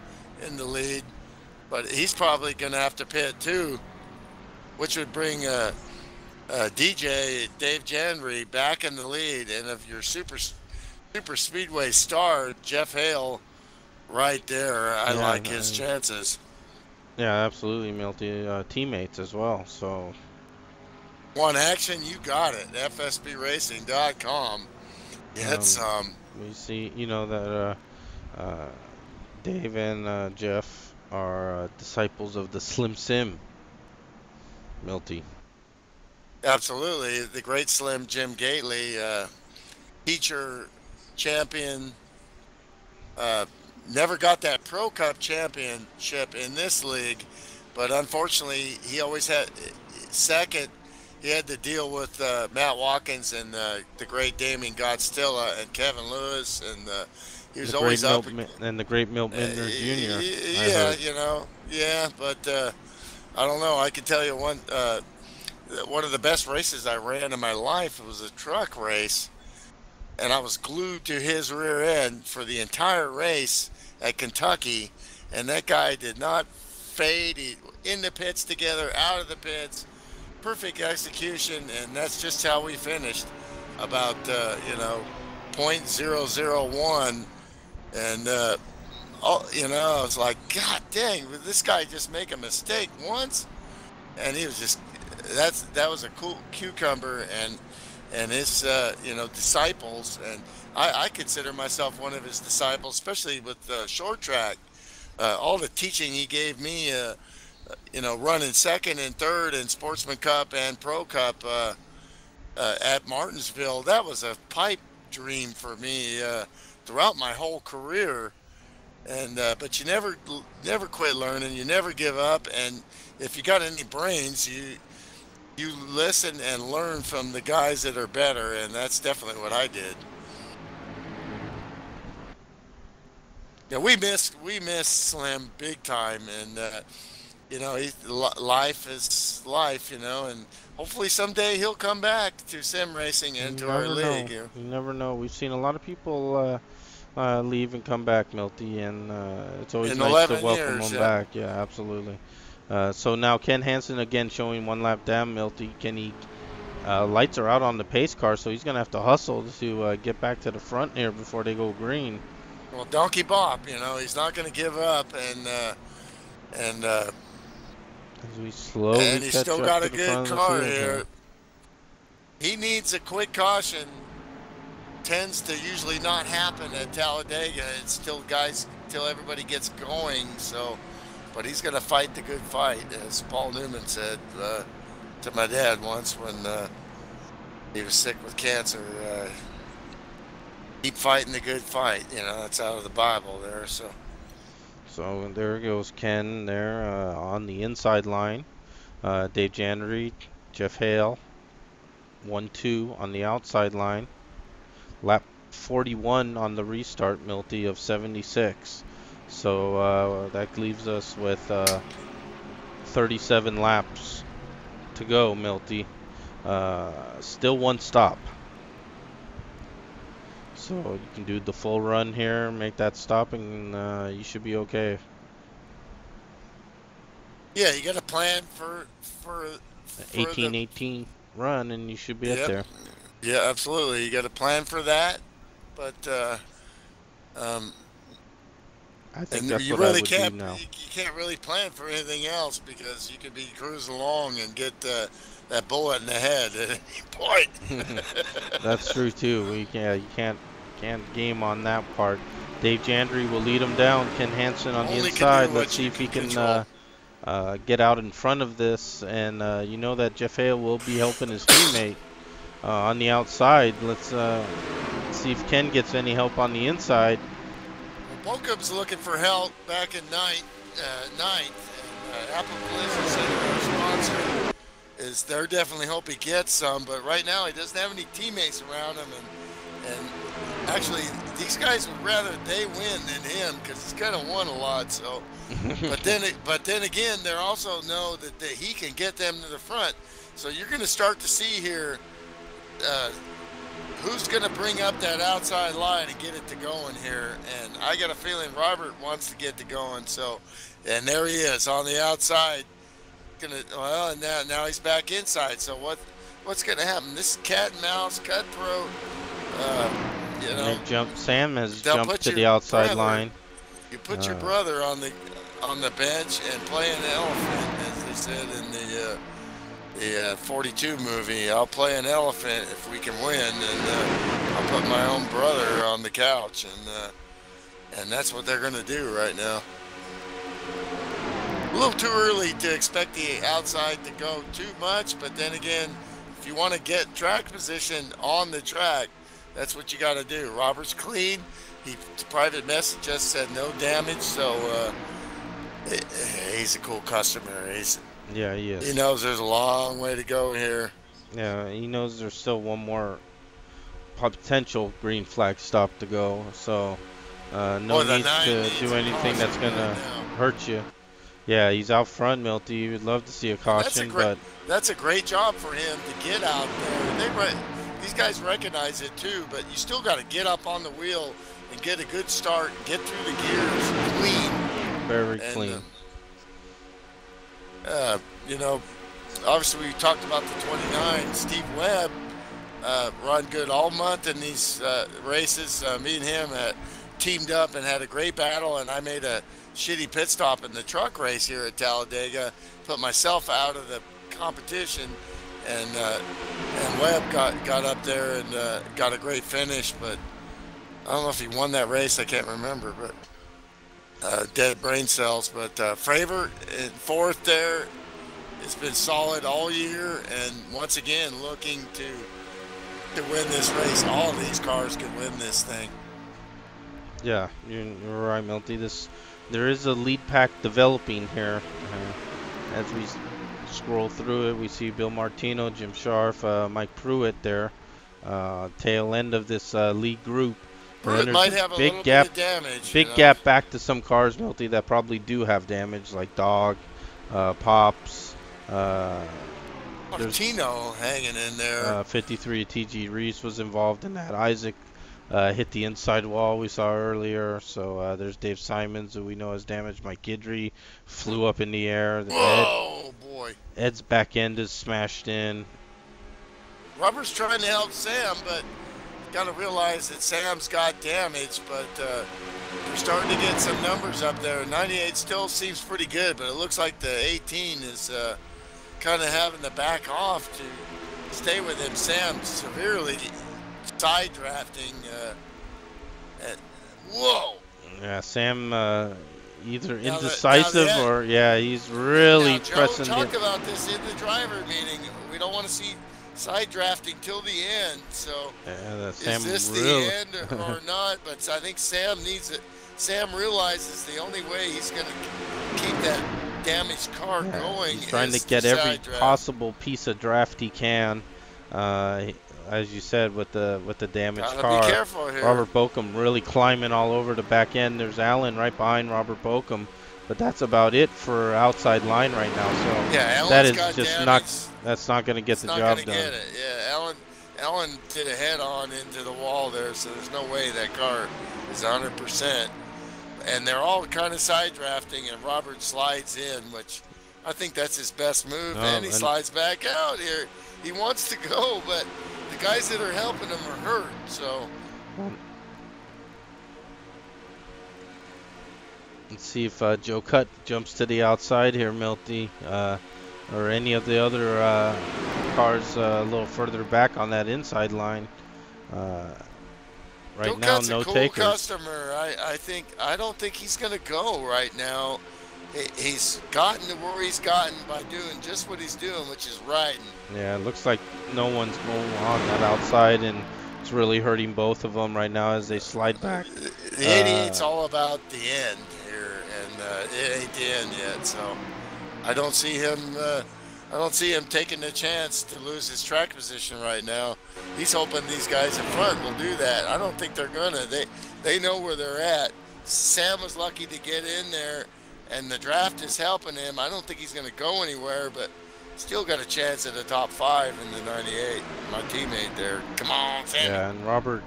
in the lead, but he's probably going to have to pit too, which would bring DJ Dave Janry back in the lead, and of your super speedway star Jeff Hale right there, I like his chances. Yeah, absolutely, Milty. Teammates as well. So one action, you got it. FSBRacing.com. Get some. We see, that Dave and Jeff are disciples of the Slim Sim, Milty. Absolutely. The great Slim Jim Gately, teacher, champion, never got that Pro Cup championship in this league, but unfortunately he always had second. He had to deal with Matt Watkins and the great Damien Godstilla and Kevin Lewis, and he was always up. And the great Milt Minder Jr. Yeah, but I don't know. I can tell you one of the best races I ran in my life was a truck race, and I was glued to his rear end for the entire race at Kentucky, and that guy did not fade. He in the pits together, out of the pits, perfect execution, and that's just how we finished, about .001, and I was like, God dang, would this guy just make a mistake once? And he was just that was a cool cucumber, and his disciples, and I consider myself one of his disciples, especially with short track. All the teaching he gave me, running second and third in Sportsman Cup and Pro Cup at Martinsville, that was a pipe dream for me throughout my whole career. And but you never quit learning, you never give up, and if you got any brains, you listen and learn from the guys that are better, and that's definitely what I did. Yeah, we missed Slim big time, and life is life, and hopefully someday he'll come back to sim racing and to our league. You never know. We've seen a lot of people leave and come back, Milty, and it's always nice to welcome them back. Yeah, absolutely. So now Ken Hansen again showing one lap down, Milty. Lights are out on the pace car, so he's going to have to hustle to get back to the front here before they go green. Well, Donkey Bop, he's not going to give up, and as we slowly and he's still got a good car here. He needs a quick caution. Tends to usually not happen at Talladega. It's still till everybody gets going. So, but he's going to fight the good fight, as Paul Newman said to my dad once when he was sick with cancer. Keep fighting the good fight. That's out of the Bible there. So there goes Ken there on the inside line. Dave Janry, Jeff Hale, 1-2 on the outside line. Lap 41 on the restart, Milty, of 76. So that leaves us with 37 laps to go, Milty. Still one stop. So you can do the full run here, make that stop, and you should be okay. Yeah, you got to plan for 18 run, and you should be up there. Yeah, absolutely. You got to plan for that, but I think that's what I would do now. You can't really plan for anything else, because you could be cruising along and get that bullet in the head at any point. That's true too. You can't game on that part. Dave Janry will lead him down. Ken Hansen on the inside. Let's see if he can get out in front of this, and that Jeff Hale will be helping his teammate on the outside. Let's see if Ken gets any help on the inside. Well, Bocum's looking for help back in ninth. Apple Collision Center, our sponsor, they're definitely hope he gets some, but right now he doesn't have any teammates around him, and actually these guys would rather they win than him, because he's kind of won a lot. So, but then again, they also know that he can get them to the front. So you're going to start to see here who's going to bring up that outside line and get it to going here? And I got a feeling Robert wants to get to going. So, and there he is on the outside. Well, and now he's back inside. So what's going to happen? This is cat and mouse, cutthroat. You know, Sam has jumped to the outside line. You put your brother on the bench and play an elephant, as they said in the 42 movie. I'll play an elephant if we can win, and I'll put my own brother on the couch, and that's what they're going to do right now. A little too early to expect the outside to go too much, but then again, if you want to get track position on the track, that's what you got to do. Robert's clean. Private message just said no damage, so he's a cool customer. Yeah, he is. He knows there's a long way to go here. Yeah, he knows there's still one more potential green flag stop to go, so no need to do anything that's going to hurt you. Yeah, he's out front, Milty. You would love to see a caution, but that's a great job for him to get out there. These guys recognize it too, but you still got to get up on the wheel and get a good start, get through the gears clean. Very clean. You know, obviously we talked about the 29. Steve Webb run good all month in these races. Me and him teamed up and had a great battle, and I made a shitty pit stop in the truck race here at Talladega, put myself out of the competition, and Webb got up there and got a great finish, but I don't know if he won that race. I can't remember, but dead brain cells. But Fravor in fourth there. It's been solid all year, and once again looking to win this race. All these cars can win this thing. Yeah, you're right, Milty. There is a lead pack developing here. As we scroll through it, we see Bill Martino, Jim Scharf, Mike Pruitt there. Tail end of this lead group. Pruitt might have a little bit of damage. Big gap back to some cars, Milty, that probably do have damage, like Dog, Pops. Martino hanging in there. 53 TG Reese was involved in that. Isaac hit the inside wall we saw earlier. So there's Dave Simons, who we know has damaged. Mike Guidry flew up in the air. Whoa, boy. Ed's back end is smashed in. Robert's trying to help Sam, but got to realize that Sam's got damage, but we're starting to get some numbers up there. 98 still seems pretty good, but it looks like the 18 is kind of having to back off to stay with him. Sam severely side drafting. Whoa! Yeah, Sam either indecisive or he's really pressing. Joe, talk about this in the driver meeting. We don't want to see side drafting till the end. So is this the end or not? But I think Sam needs it. Sam realizes the only way he's going to keep that damaged car going. He's trying to get every possible piece of draft he can. As you said, with the damaged car. Be careful here. Robert Bokum really climbing all over the back end. There's Allen right behind Robert Bokum, but that's about it for outside line right now. So yeah, that is just not going to get the job done. Get it. Yeah, Allen did a head-on into the wall there, so there's no way that car is 100%. And they're all kind of side drafting, and Robert slides in, which I think that's his best move. And he slides back out here. He wants to go, but the guys that are helping him are hurt. So let's see if Joe Cutt jumps to the outside here, Milty, or any of the other cars a little further back on that inside line. Right Joe now, Cutt's no a cool takers. Customer. I don't think he's going to go right now. He's gotten to where he's gotten by doing just what he's doing, which is riding. Yeah, it looks like no one's going on that outside, and it's really hurting both of them right now as they slide back. The 88's all about the end here, and it ain't the end yet. So I don't see him. I don't see him taking the chance to lose his track position right now. He's hoping these guys in front will do that. I don't think they're gonna. They know where they're at. Sam was lucky to get in there, and the draft is helping him. I don't think he's gonna go anywhere, but Still got a chance at the top 5 in the 98. My teammate there. Come on, Sammy. Yeah, and Robert,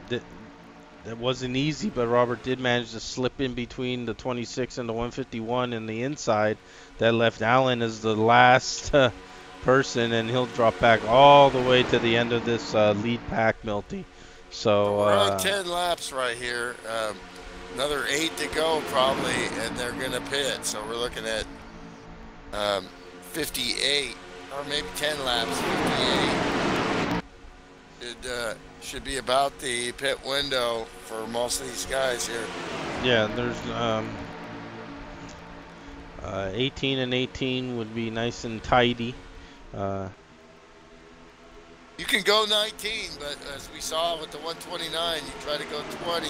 it wasn't easy, but Robert did manage to slip in between the 26 and the 151 in the inside. That left Allen as the last person, and he'll drop back all the way to the end of this lead pack, Milty. So we're on 10 laps right here. Another 8 to go probably, and they're going to pit. So we're looking at 58, or maybe 10 laps, 58. It should be about the pit window for most of these guys here. Yeah, there's 18 and 18 would be nice and tidy. You can go 19, but as we saw with the 129, you try to go 20,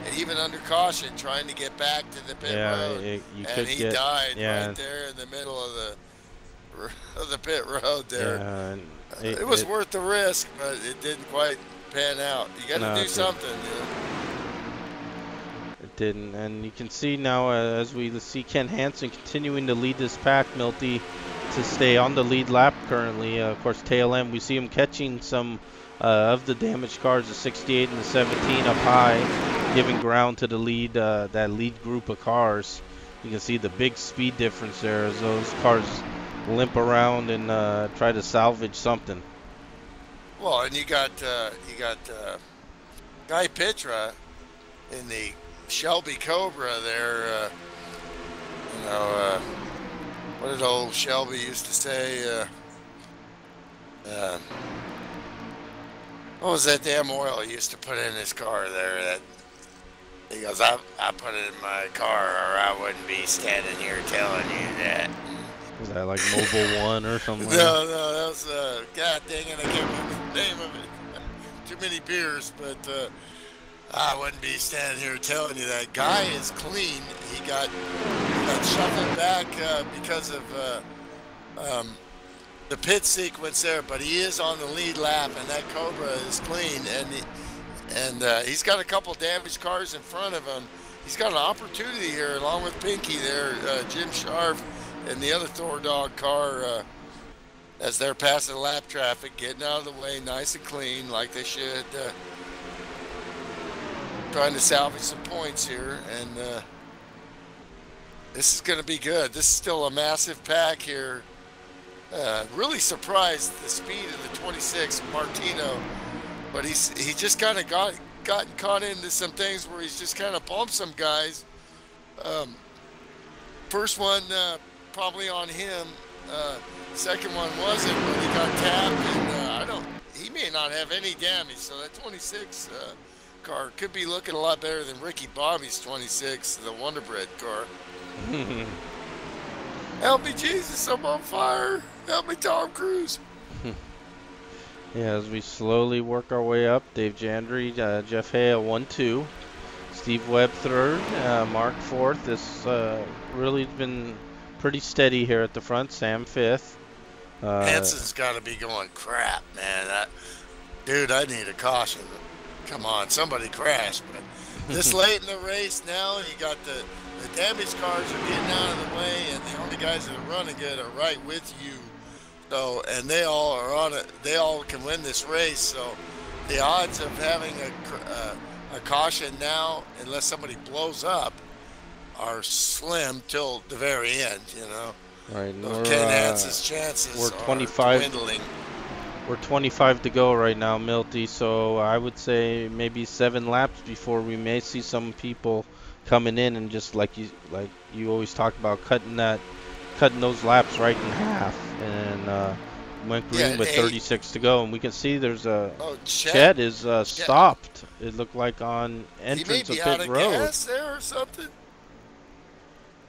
and even under caution, trying to get back to the pit road. And he died right there in the middle of the pit road there. Yeah, it was worth the risk, but it didn't quite pan out. You got to do something. It didn't, and you can see now as we see Ken Hansen continuing to lead this pack, Milty, to stay on the lead lap currently. Of course, tail end, we see him catching some of the damaged cars, the 68 and the 17 up high, giving ground to the lead, that lead group of cars. You can see the big speed difference there as those cars limp around and try to salvage something. Well, and you got Guy Pitra in the Shelby Cobra there. What did old Shelby used to say? What was that damn oil he used to put in his car there? That he goes, I put it in my car, or I wouldn't be standing here telling you that. Was that like Mobile One or something? No, that was God dang it, I can't remember the name of it. Too many beers, but I wouldn't be standing here telling you that. Guy is clean. He got shuffled back because of the pit sequence there, but he is on the lead lap, and that Cobra is clean, and he's got a couple damaged cars in front of him. He's got an opportunity here, along with Pinky there, Jim Sharp, and the other Thor Dog car, as they're passing the lap traffic, getting out of the way nice and clean, like they should. Trying to salvage some points here, and this is going to be good. This is still a massive pack here. Really surprised the speed of the 26 Martino, but he just kind of gotten caught into some things where he's just kind of bumped some guys. First one probably on him. Second one wasn't, but he got tapped, and he may not have any damage. So that 26 car could be looking a lot better than Ricky Bobby's 26, the Wonder Bread car. Help me, Jesus, I'm on fire. Help me, Tom Cruise. Yeah, as we slowly work our way up, Dave Jandry, Jeff Hale 1-2, Steve Webb 3rd, Mark 4th. This really been pretty steady here at the front. Sam 5th. Hanson's got to be going, crap, man. Dude, I need a caution. Come on, somebody crashed. But this late in the race now, you got the damaged cars are getting out of the way, and the only guys that are running good are right with you. So, and they all are on it. They all can win this race. So, the odds of having a caution now, unless somebody blows up, are slim till the very end. Right. Ken Hansen's chances we're 25. are dwindling. We're 25 to go right now, Milty. So I would say maybe 7 laps before we may see some people coming in, and just like you always talk about, cutting those laps right in half, and went green with 36 to go, and we can see there's Chet is stopped. It looked like on entrance of pit road. He may be out of gas there or something.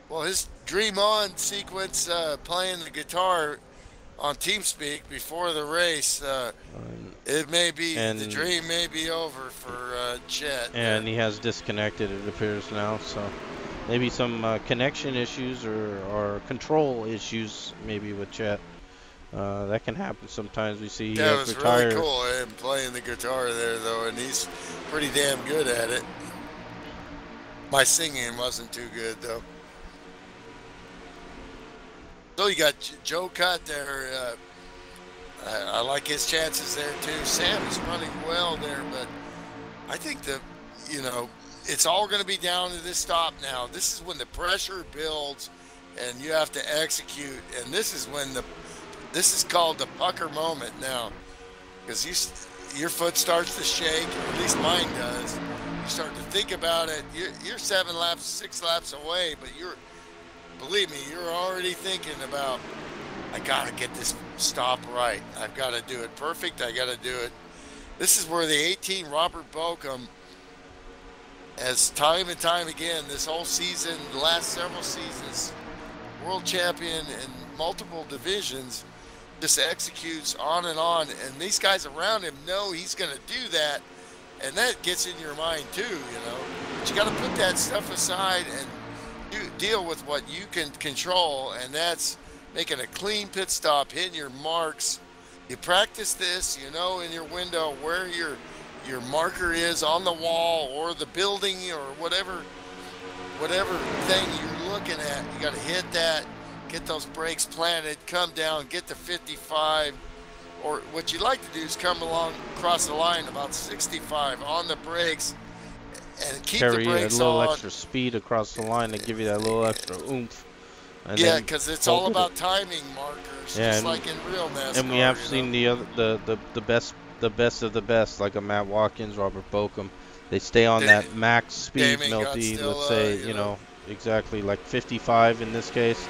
Well, his Dream On sequence, playing the guitar on TeamSpeak before the race, it may be, the dream may be over for Chet. And he has disconnected, it appears now, so maybe some connection issues or control issues maybe with Chet. That can happen sometimes. We see he has retired. Really cool, him playing the guitar there, though, and he's pretty damn good at it. My singing wasn't too good, though. So you got Joe Cutt there. I like his chances there too. Sam is running well there, but I think it's all going to be down to this stop now. This is when the pressure builds, and you have to execute. And this is when this is called the pucker moment now, because your foot starts to shake, or at least mine does. You start to think about it. You're 6 laps away, but believe me, you're already thinking about, I gotta get this stop right. I've got to do it perfect. I got to do it. This is where the 18 Robert Bokum, as time and time again, this whole season, the last several seasons, world champion in multiple divisions, just executes on, and these guys around him know he's going to do that, and that gets in your mind too, But you got to put that stuff aside and deal with what you can control, and that's making a clean pit stop, hitting your marks. You practice this, in your window where your marker is on the wall or the building or whatever thing you're looking at. You got to hit that, get those brakes planted, come down, get to 55, or what you like to do is come along across the line about 65 on the brakes and keep the brakes on. Carry a little extra speed across the line to give you that little extra oomph. And yeah, because it's all about timing markers, just like in real NASCAR. And we have seen the best of the best, like a Matt Watkins, Robert Bokum. They stay on that max speed, Milty. Let's say, exactly like 55 in this case.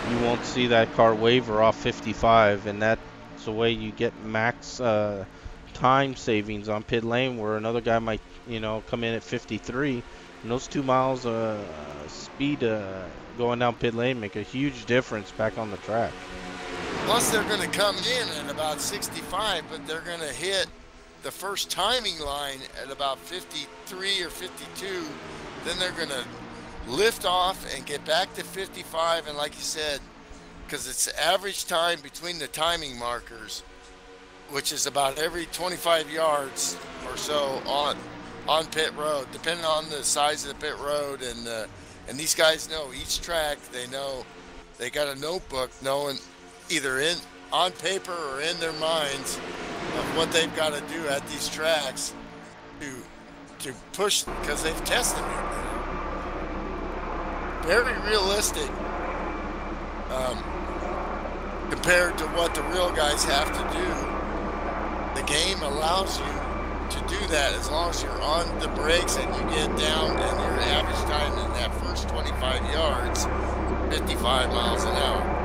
You won't see that car waver off 55, and that's the way you get max time savings on pit lane, where another guy might, come in at 53. And those 2 miles speed going down pit lane make a huge difference back on the track. Plus, they're going to come in at about 65, but they're going to hit the first timing line at about 53 or 52. Then they're going to lift off and get back to 55. And like you said, because it's average time between the timing markers, which is about every 25 yards or so on pit road, depending on the size of the pit road. And these guys know each track. They know, they got a notebook knowing either on paper or in their minds of what they've got to do at these tracks to push, because they've tested it. Very realistic compared to what the real guys have to do. The game allows you to do that as long as you're on the brakes and you get down, and your average time in that first 25 yards, 55 miles an hour.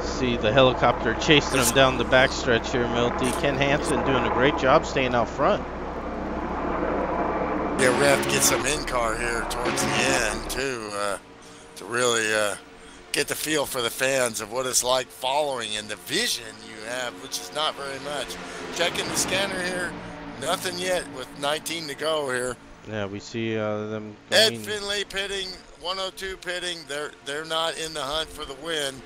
See the helicopter chasing him down the backstretch here, Milty. Ken Hansen doing a great job staying out front. Yeah, we have to get some in-car here towards the end, too, to really get the feel for the fans of what it's like following and the vision you have, which is not very much. Checking the scanner here, nothing yet with 19 to go here. Yeah, we see them going. Ed Finley pitting, 102 pitting. They're not in the hunt for the win.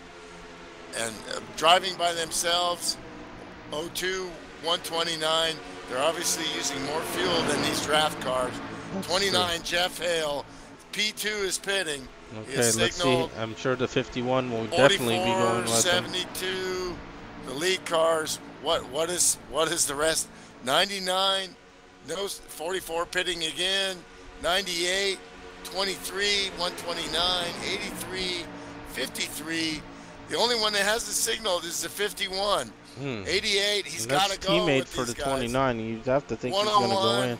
And driving by themselves, 02, 129. They're obviously using more fuel than these draft cars. 29, Jeff Hale. P2 is pitting. Okay, let's see. I'm sure the 51 will definitely be going with 72. The lead cars. What is the rest? 99. No, 44 pitting again. 98, 23, 129, 83, 53. The only one that has the signal is the 51. 88, he's got to go teammate with for these the guys. 29. You have to think he's going to go in.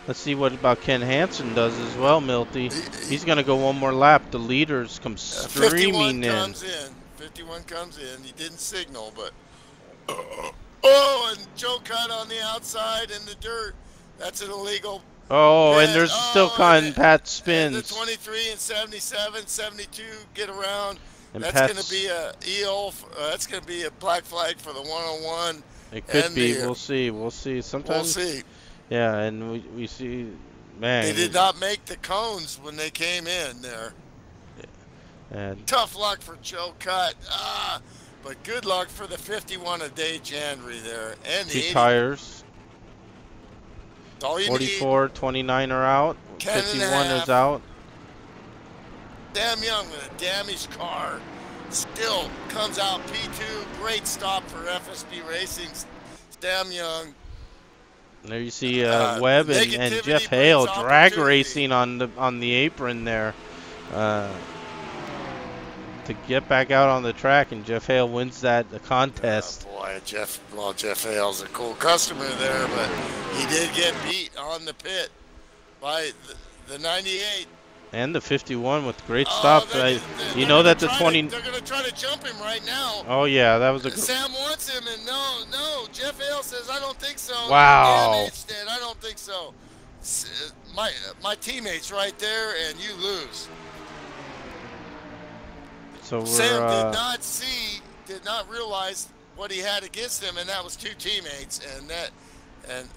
Let's see what about Ken Hansen does as well, Milty. He's going to go one more lap. The leaders come streaming 51 in. comes in. 51 comes in. He didn't signal, but... Oh, and Joe Cutt on the outside in the dirt. That's an illegal... Oh, and there's still cutting. Pat spins. The 23 and 77, 72 get around. And that's going to be a EO. That's going to be a black flag for the 101. It could be. We'll see. We'll see. Sometimes. We'll see. Yeah, and we see. Man. They did not make the cones when they came in there. And tough luck for Joe Cutt. But good luck for the 51 a day Janry there. And the 2 80. tires. All you 44, need. 29 are out. 51 is out. Sam Young with a damaged car still comes out P2. Great stop for FSB Racing. Sam Young. There you see Webb and Jeff Hale drag racing on the apron there to get back out on the track, and Jeff Hale wins the contest. Boy, Jeff Hale's a cool customer there, but he did get beat on the pit by the 98. And the 51 with great stop. You know that the 20. They're going to try to jump him right now. Oh yeah, that was a. Sam wants him, and no. Jeff Hale says, "I don't think so." Wow. I don't think so. My teammate's right there, and you lose. So Sam did not realize what he had against him, and that was 2 teammates, and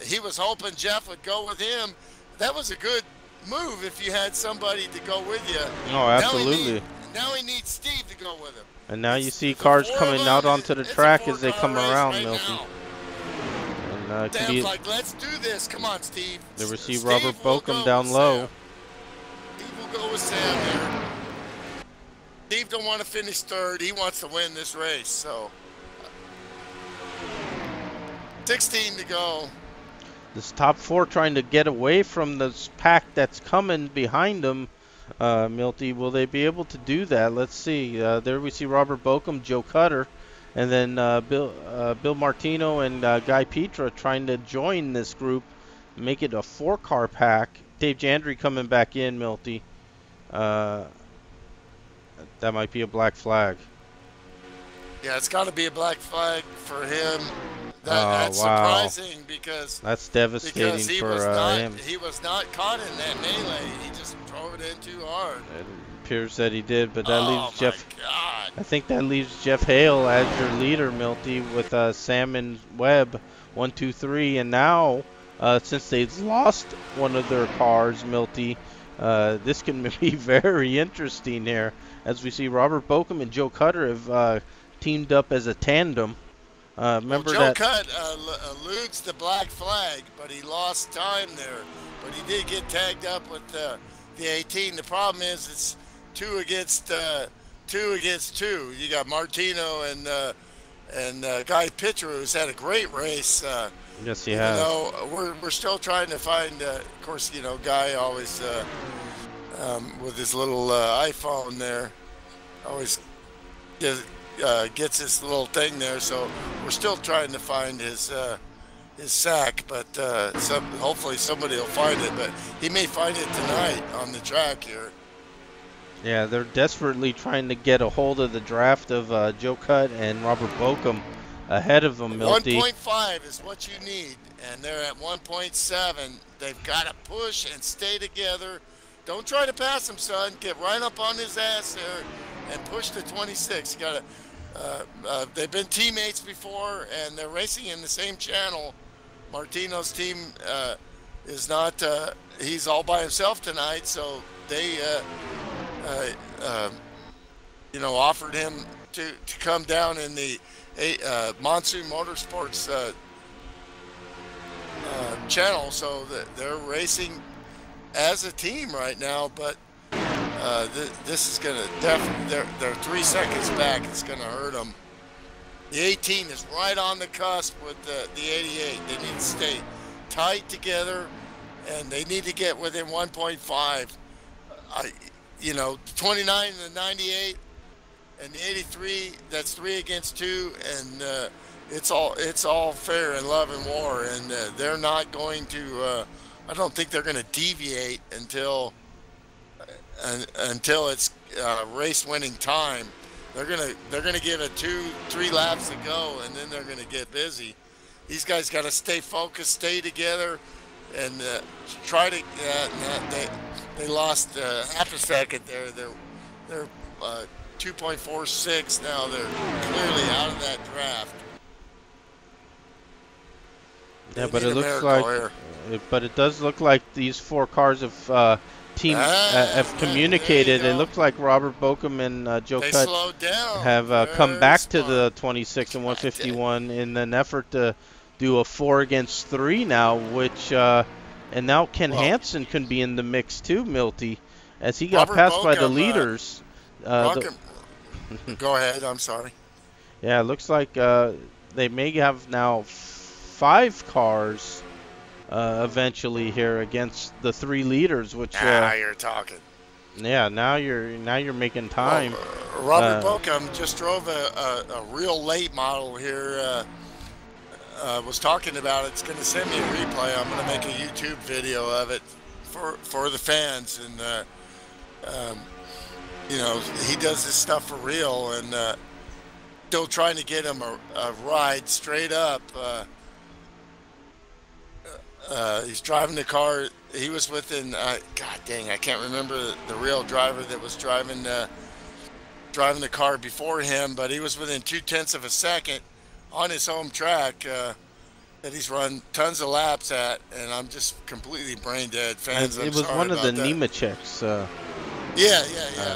he was hoping Jeff would go with him. That was a good move if you had somebody to go with you. Oh, absolutely. Now he needs Steve to go with him. And now you see cars coming out onto the track as they come around, right Milton. And Sam's like, let's do this. Come on, Steve. There we see Robert Bokum down low. Steve will go with Sam there. Steve don't want to finish 3rd. He wants to win this race. So 16 to go. This top 4 trying to get away from this pack that's coming behind them. Milty, will they be able to do that? Let's see. There we see Robert Bokum, Joe Cutter, and then Bill Martino and Guy Petra trying to join this group, make it a 4-car pack. Dave Jandry coming back in, Milty. That might be a black flag. Yeah, it's got to be a black flag for him. That's surprising because that's devastating for him. He was not caught in that melee. He just drove it in too hard. It appears that he did, but that leaves Jeff. God. I think that leaves Jeff Hale as your leader, Milty, with Sam and Webb, 1, 2, 3, and now since they've lost one of their cars, Milty, this can be very interesting here, as we see Robert Bokum and Joe Cutter have teamed up as a tandem. Remember Joe that Cutt eludes the black flag, but he lost time there. But he did get tagged up with the 18. The problem is it's 2 against 2. You got Martino and Guy Petra, who's had a great race. Yes, he has. We're still trying to find. Of course, Guy always with his little iPhone there, always gets his little thing there, so we're still trying to find his sack, but hopefully somebody will find it, but he may find it tonight on the track here. Yeah, they're desperately trying to get a hold of the draft of Joe Cutt and Robert Bokum ahead of them, Milty. 1.5 is what you need, and they're at 1.7. They've got to push and stay together. Don't try to pass him, son. Get right up on his ass there and push to 26. You got to. They've been teammates before, and they're racing in the same channel. Martino's team is not. He's all by himself tonight, so they, offered him to come down in the Monsoon Motorsports channel, so that they're racing as a team right now. But this is going to definitely, they're 3 seconds back. It's going to hurt them. The 18 is right on the cusp with the 88. They need to stay tight together, and they need to get within 1.5. 29 and the 98 and the 83, that's 3 against 2, and it's all fair in love and war, and they're not going to, I don't think they're going to deviate until it's race winning time. They're gonna give it 2-3 laps to go, and then they're gonna get busy. These guys got to stay focused, stay together, and try to. They lost half a second there. They're 2.46 now. They're clearly out of that draft. Yeah, but it looks like, but it does look like these 4 cars have. Teams have communicated. It looks like Robert Bokum and Joe Cutt have come back to the 26 and 151 in an effort to do a 4 against 3 now, which and now Ken Hansen can be in the mix too, Milty. as he got Robert passed by the Bocum, leaders. Go ahead. I'm sorry. Yeah, it looks like they may have now 5 cars eventually here against the 3 leaders, which Now you're talking. yeah, now you're making time. Well, Robert Bocum just drove a real late model here. Was talking about it. It's going to send me a replay. I'm going to make a YouTube video of it for the fans, and you know, he does this stuff for real, and still trying to get him a ride straight up. He's driving the car. He was within, God dang, I can't remember the real driver that was driving the car before him, but he was within 0.2 of a second on his home track that he's run tons of laps at, and I'm just completely brain dead. Fans, It was one of the Nemecheks. Yeah.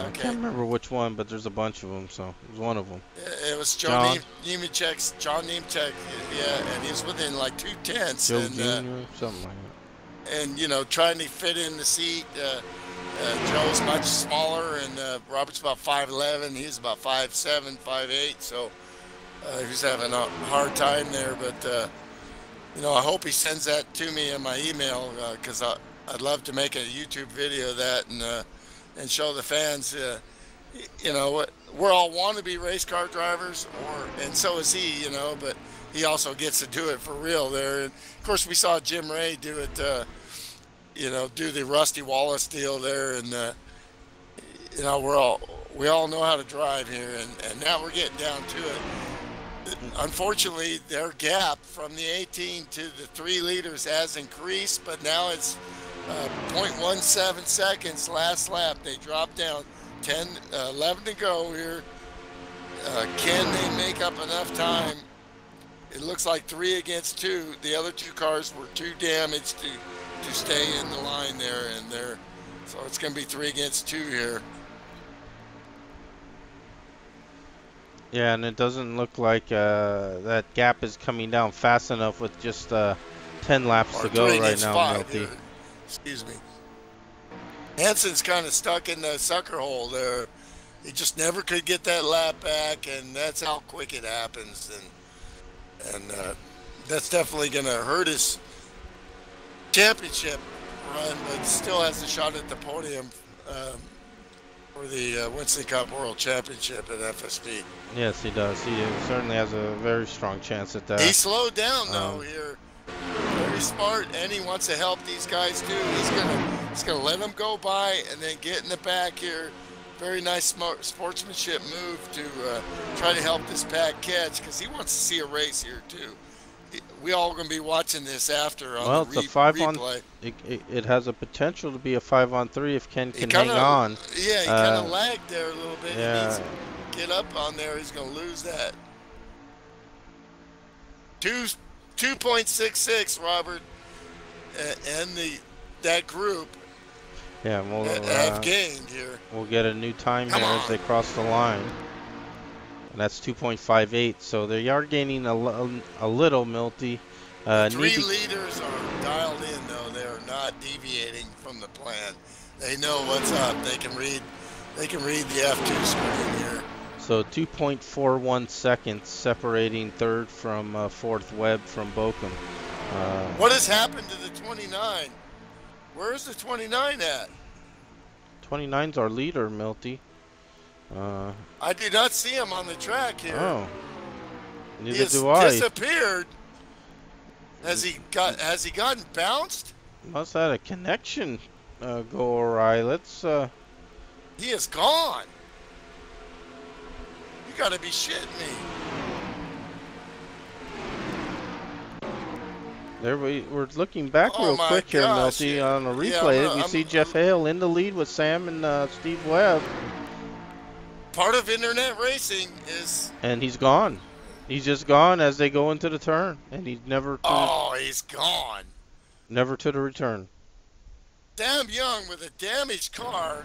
I can't remember which one, but there's a bunch of them, so it was one of them. It was John Nemechek, yeah, and he was within like 0.2. Joe and, Jr., something like that. And, you know, trying to fit in the seat. Joe's much smaller, and Robert's about 5'11". He's about 5'7", 5'8", so he's having a hard time there. But, you know, I hope he sends that to me in my email, because I'd love to make a YouTube video of that and show the fans, you know, we're all wannabe race car drivers, and so is he, you know, but he also gets to do it for real there. And of course, we saw Jim Ray do it, you know, do the Rusty Wallace deal there, and you know, we all know how to drive here, and now we're getting down to it. Unfortunately, their gap from the 18 to the 3 leaders has increased, but now it's 0.17 seconds last lap. They dropped down 11 to go here. Can they make up enough time? It looks like 3 against 2. The other 2 cars were too damaged to stay in the line there, and so it's going to be 3 against 2 here. Yeah, and it doesn't look like that gap is coming down fast enough with just 10 laps to go right now, Milty. Excuse me. Hanson's kind of stuck in the sucker hole there. He just never could get that lap back, and that's how quick it happens. And that's definitely going to hurt his championship run, but still has a shot at the podium for the Winston Cup World Championship at FSB. Yes, he does. He certainly has a very strong chance at that. He slowed down, though, here. Very smart, and he wants to help these guys, too. He's gonna let them go by and then get in the back here. Very nice sportsmanship move to try to help this pack catch, because he wants to see a race here, too. We all going to be watching this after on the replay. It has a potential to be a 5-on-3 if Ken can hang on. Yeah, he kind of lagged there a little bit. Yeah. He needs to get up on there. He's going to lose that. 2.66, Robert, and that group have gained here. We'll get a new time here as they cross the line. And that's 2.58, so they are gaining a little, Milty. 3 leaders are dialed in, though. They are not deviating from the plan. They know what's up. They can read the F2 screen here. So 2.41 seconds separating 3rd from 4th, Webb from Bocum. What has happened to the 29? Where's the 29 at? 29's our leader, Milty. I do not see him on the track here. Oh, neither do I. Disappeared. Has he gotten bounced? Must have had a connection go awry. Let's. He is gone. You got to be shitting me. There we're looking back real quick here, Milty, on a replay. Yeah, we see Jeff Hale in the lead with Sam and Steve Webb. Part of internet racing is... And he's gone. He's just gone as they go into the turn. And he's never... he's gone. Never to the return. Sam Young with a damaged car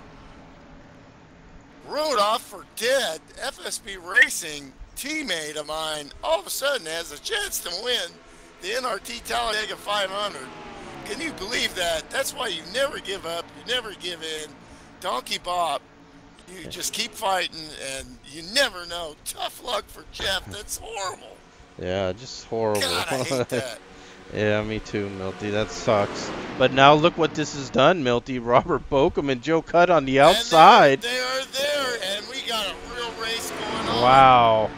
rode off for dead. FSB Racing teammate of mine all of a sudden has a chance to win the NRT Talladega 500. Can you believe that? That's why you never give up. You never give in. Donkey Bob, you just keep fighting, and you never know. Tough luck for Jeff. That's horrible. Yeah, just horrible. God, I hate that. Yeah, me too, Milty. That sucks. But now look what this has done, Milty. Robert Bokum and Joe Cutt on the outside. They are there, and we got a real race going on. Wow.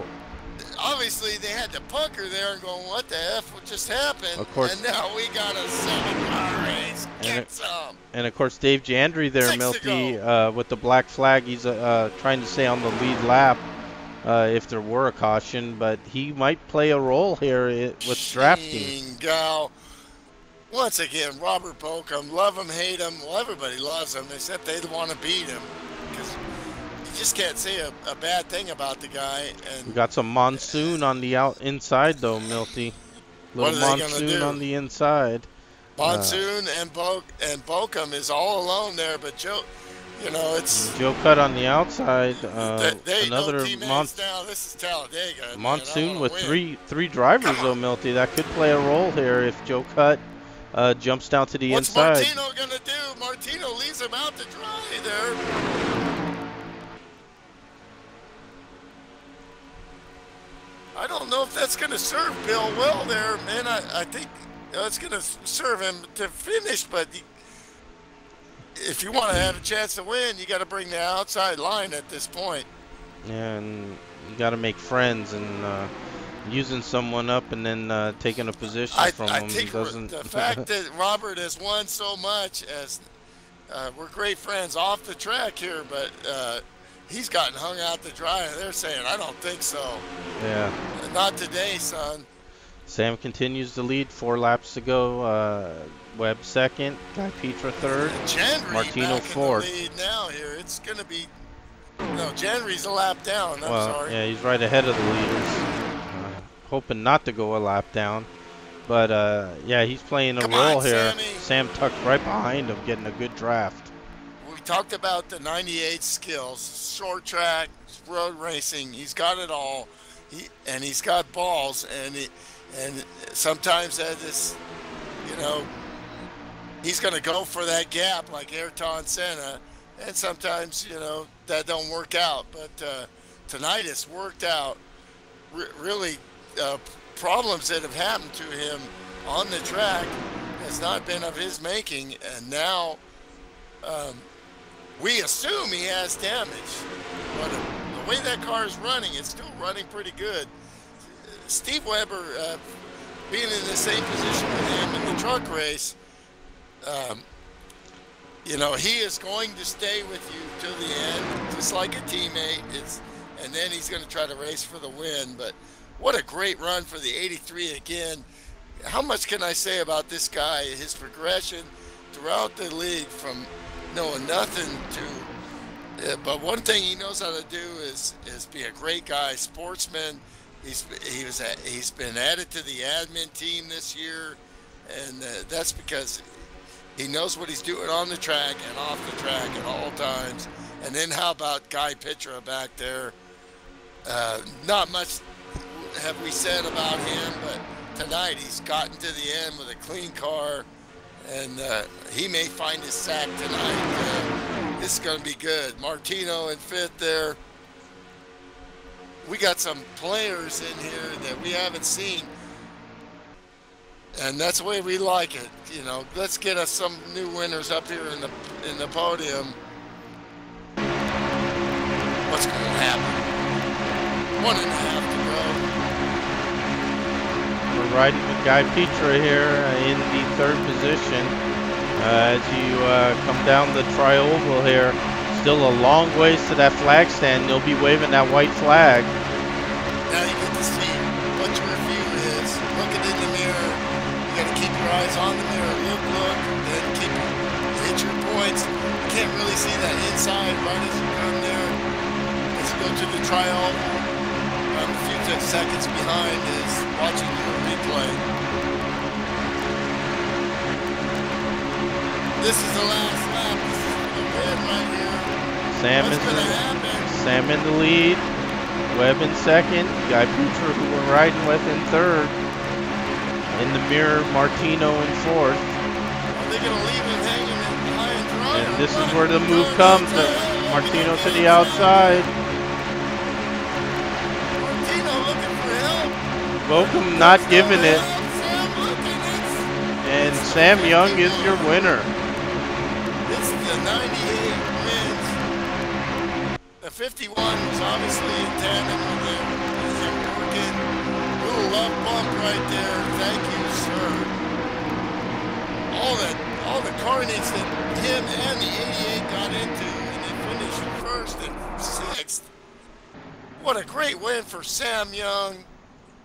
Obviously, they had the punker there and going, what the F just happened? Of course. And now we got a 7-car race. Get some. And, of course, Dave Jandry there, Milty, with the black flag. He's trying to stay on the lead lap if there were a caution. But he might play a role here with drafting. Gal. Once again, Robert Bokum, love him, hate him. Well, everybody loves him, except they want to beat him. Because you just can't say a bad thing about the guy. And we got some monsoon on the inside, though, Milty. Little monsoon on the inside. Monsoon and Bokum is all alone there, but Joe, you know, it's Joe Cutt on the outside. Another monsoon. This is Talladega. Monsoon with three drivers, though, Milty. That could play a role here if Joe Cutt jumps down to the inside. What's Martino gonna do? Martino leaves him out to dry there. I don't know if that's going to serve Bill well there, man. I think it's going to serve him to finish, but if you want to have a chance to win, you got to bring the outside line at this point. Yeah, and you got to make friends, and using someone up and then taking a position from them doesn't. The fact that Robert has won so much, as we're great friends off the track here, but he's gotten hung out to dry, and they're saying, I don't think so. Yeah. Not today, son. Sam continues to lead, 4 laps to go. Webb second, Guy Petra third, Martino fourth. Lead now here, it's going to be. No, Janry's a lap down. I'm sorry. Yeah, he's right ahead of the leaders. Hoping not to go a lap down, but yeah, he's playing a role here. Sammy. Sam tucked right behind him, getting a good draft. We talked about the 98 skills, short track, road racing. He's got it all. He's got balls, and sometimes that is, you know, he's going to go for that gap like Ayrton Senna, and sometimes, you know, that don't work out. But tonight it's worked out. Really, problems that have happened to him on the track has not been of his making, and now we assume he has damage. But the way that car is running, it's still running pretty good. Steve Weber, being in the same position with him in the truck race, you know, he is going to stay with you till the end, just like a teammate. And then he's going to try to race for the win. But what a great run for the 83 again. How much can I say about this guy, his progression throughout the league from knowing nothing to, but one thing he knows how to do is be a great guy, sportsman. He's been added to the admin team this year, and that's because he knows what he's doing on the track and off the track at all times. And then how about Guy Petra back there? Not much have we said about him, but tonight he's gotten to the end with a clean car, and he may find his sack tonight. This is going to be good. Martino in 5th there. We got some players in here that we haven't seen, and that's the way we like it. You know, let's get us some new winners up here in the podium. What's going to happen? 1.5 to go. We're riding with Guy Petra here in the 3rd position. As you come down the tri-oval here, still a long ways to that flag stand. They'll be waving that white flag. Now you get to see what your view is. Looking in the mirror. You got to keep your eyes on the mirror. Look, then hit your points. You can't really see that inside right as you come there. As you go to the tri-oval. A few seconds behind is watching your replay. This is the last lap. This is the win right here. Sam in the lead. Webb in 2nd. Guy Petra, who we're riding with, in 3rd. In the mirror, Martino in 4th. Are they going to leave him hanging high and dry? This is where the move comes. Martino to the outside. Martino looking for help. Welcome not giving it. And Sam Young is your winner. This is the 98 wins. The 51 was obviously in tandem with him working. Little left bump right there. Thank you, sir. All the carnage that him and the 88 got into, and they finished first and sixth. What a great win for Sam Young,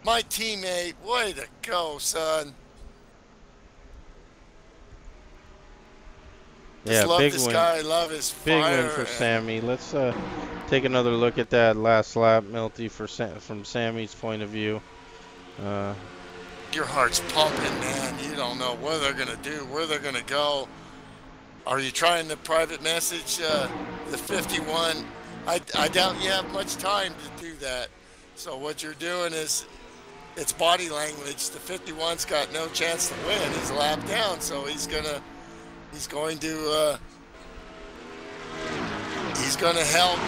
my teammate. Way to go, son. Yeah, love big this win. guy, love his big fire. win for Sammy. Let's take another look at that last lap, Milty, from Sammy's point of view. Your heart's pumping, man. You don't know what they're going to do, where they're going to go. Are you trying to private message the 51? I doubt you have much time to do that. So what you're doing is, it's body language. The 51's got no chance to win. He's a lap down, so he's going to help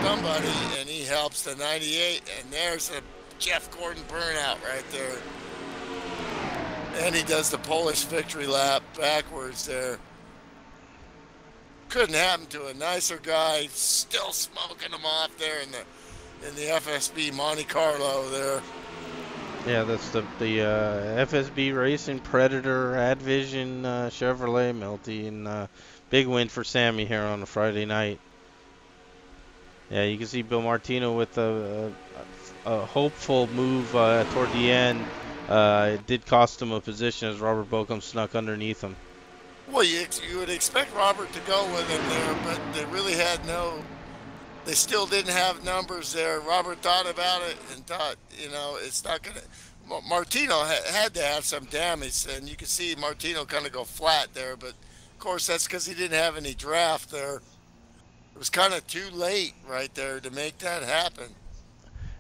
somebody, and he helps the 98, and there's a Jeff Gordon burnout right there. And he does the Polish victory lap backwards there. Couldn't happen to a nicer guy. Still smoking him off there in the FSB Monte Carlo there. Yeah, that's the FSB Racing Predator Advision Chevrolet, Milty, and big win for Sammy here on a Friday night. Yeah, you can see Bill Martino with a hopeful move toward the end. It did cost him a position as Robert Bochum snuck underneath him. Well, you would expect Robert to go with him there, but they really had they still didn't have numbers there. Robert thought about it and thought, it's not going to. Martino had to have some damage, and you can see Martino kind of go flat there, but of course that's because he didn't have any draft there. It was kind of too late right there to make that happen.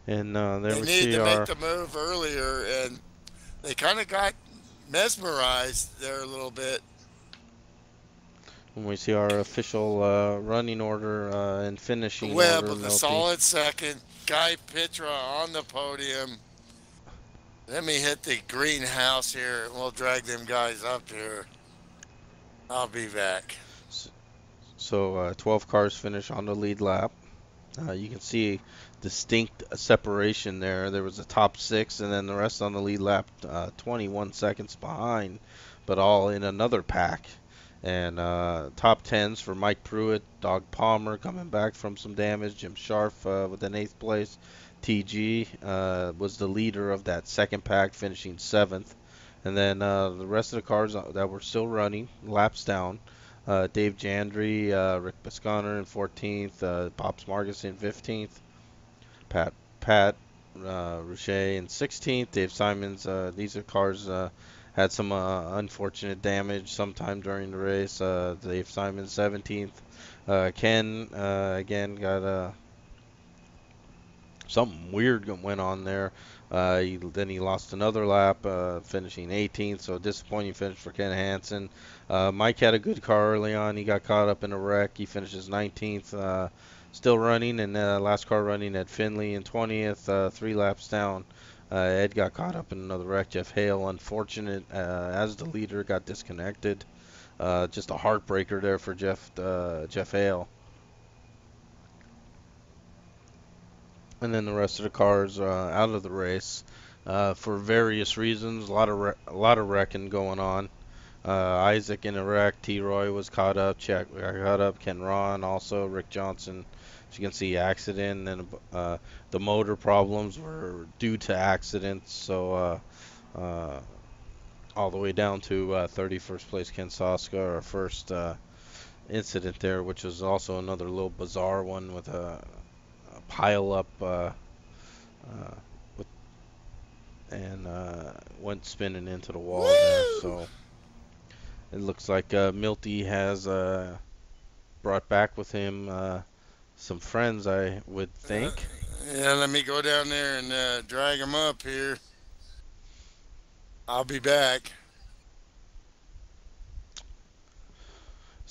And they needed to make the move earlier, and they kind of got mesmerized there a little bit. When we see our official running order and finishing Webb order, with a solid second. Guy Pitra on the podium. Let me hit the greenhouse here, and we'll drag them guys up here. I'll be back. So 12 cars finish on the lead lap. You can see distinct separation there. There was a top 6, and then the rest on the lead lap 21 seconds behind, but all in another pack. And top 10s for Mike Pruitt, Doug Palmer coming back from some damage, Jim Scharf with an 8th place. TG was the leader of that second pack, finishing 7th. And then the rest of the cars that were still running, laps down. Dave Jandry, Rick Bisconner in 14th, Pops Margus in 15th, Pat Rouchet in 16th, Dave Simons. These are cars had some unfortunate damage sometime during the race. Dave Simons 17th. Ken again got something weird went on there. Then he lost another lap, finishing 18th, so disappointing finish for Ken Hansen. Mike had a good car early on. He got caught up in a wreck. He finishes 19th, still running, and last car running at Finley in 20th, 3 laps down. Ed got caught up in another wreck. Jeff Hale, unfortunate, as the leader, got disconnected. Just a heartbreaker there for Jeff Hale. And then the rest of the cars out of the race for various reasons. A lot of wrecking going on. Isaac in a wreck. T-Roy was caught up. Check got caught up. Ken Ron also. Rick Johnson. As you can see, accident. And the motor problems were due to accidents. So all the way down to 31st place Ken Soska, our first incident there, which was also another little bizarre one with a pile up and went spinning into the wall there. So it looks like Milty has brought back with him some friends, I would think. Yeah, let me go down there and drag him up here. I'll be back.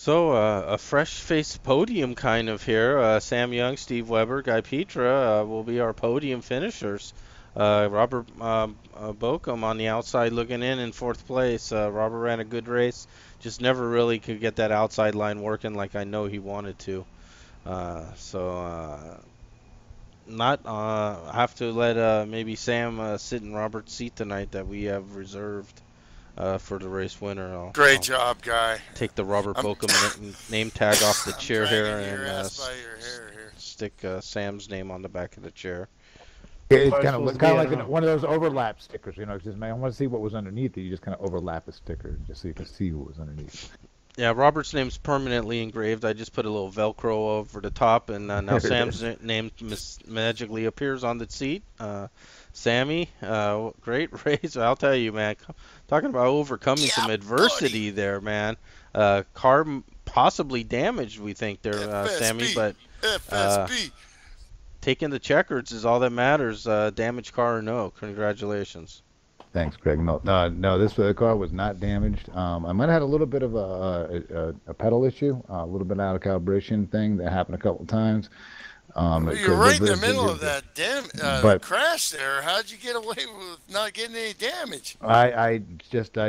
So, a fresh-faced podium kind of here. Sam Young, Steve Weber, Guy Petra will be our podium finishers. Robert Bochum on the outside looking in fourth place. Robert ran a good race, just never really could get that outside line working like I know he wanted to. Not have to let maybe Sam sit in Robert's seat tonight that we have reserved for the race winner. Great job, Guy. Take the Robert Bochum name tag off the chair here and stick Sam's name on the back of the chair. Yeah, it's kind of like one of those overlap stickers, you know. Just, man, I want to see what was underneath it. You just kind of overlap a sticker just so you can see what was underneath. Yeah, Robert's name's permanently engraved. I just put a little Velcro over the top, and now Sam's name magically appears on the seat. Sammy, great race. I'll tell you, man. Talking about overcoming some adversity there, man. Car possibly damaged, we think there, FSB, Sammy, but FSB. Taking the checkers is all that matters. Damaged car or no. Congratulations. Thanks, Greg. No, this car was not damaged. I might have had a little bit of a pedal issue, a little bit out of calibration thing that happened a couple of times. You're right in the middle of that crash there. How'd you get away with not getting any damage? I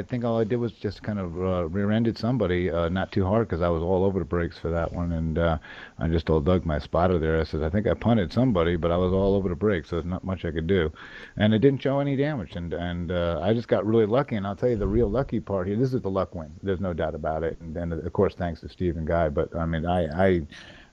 think all I did was just kind of rear-ended somebody, not too hard because I was all over the brakes for that one. And I just told Doug, my spotter there, I said, I think I punted somebody, but I was all over the brakes, so there's not much I could do. And it didn't show any damage. And I just got really lucky. And I'll tell you the real lucky part here, this is the luck win. There's no doubt about it. And then, of course, thanks to Steve and Guy. But, I mean, I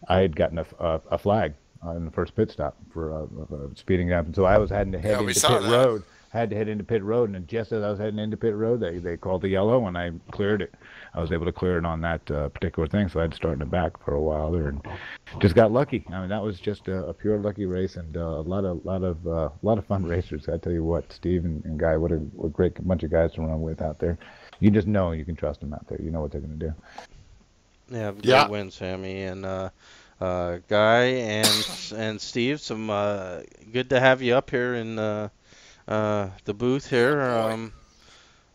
had gotten a flag in the first pit stop for speeding up, and so I was heading to head into pit road. Had to head into pit road, and just as I was heading into pit road, they called the yellow, and I cleared it. I was able to clear it on that particular thing, so I had to start in the back for a while there, and just got lucky. I mean, that was just a pure lucky race, and a lot of fun racers. I tell you what, Steve and Guy, what a great bunch of guys to run with out there. You just know you can trust them out there. You know what they're going to do. Yeah, great win, Sammy, and Guy and Steve. Some good to have you up here in the booth here.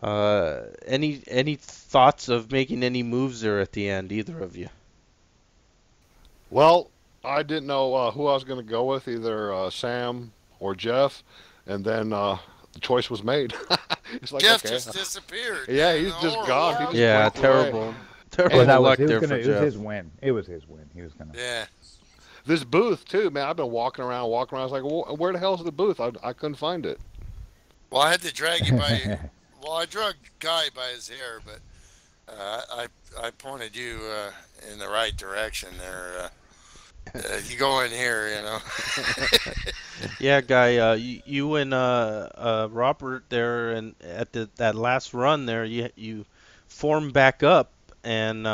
Any thoughts of making any moves there at the end, either of you? Well, I didn't know who I was going to go with, either Sam or Jeff, and then the choice was made. It's like, Jeff just disappeared. Yeah, he's just gone. He just terrible. Terrible luck there for Jeff. It was his win. It was his win. He was gonna. Yeah. This booth too, man. I've been walking around. I was like, well, where the hell is the booth? I couldn't find it. Well, I had to drag you by. Well, I dragged Guy by his hair, but I pointed you in the right direction there. You go in here, you know. Yeah, Guy. You and Robert there, and at that last run there, you formed back up. And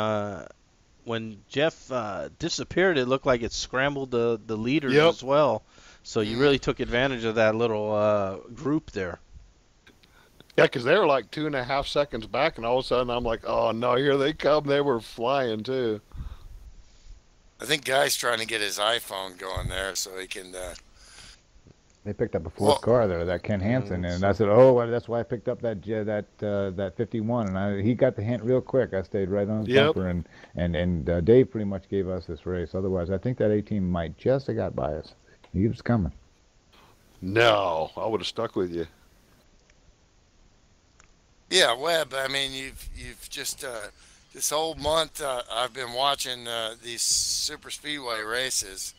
when Jeff disappeared, it looked like it scrambled the leaders as well. So you really took advantage of that little group there. Yeah, because they were like 2.5 seconds back, and all of a sudden I'm like, oh, no, here they come. They were flying, too. I think Guy's trying to get his iPhone going there so he can... They picked up a fourth car there, that Ken Hansen, and I said, "Oh, well, that's why I picked up that 51." And he got the hint real quick. I stayed right on his bumper, and Dave pretty much gave us this race. Otherwise, I think that 18 might just have got by us. He was coming. No, I would have stuck with you. Yeah, Webb. I mean, you've just this whole month I've been watching these super speedway races.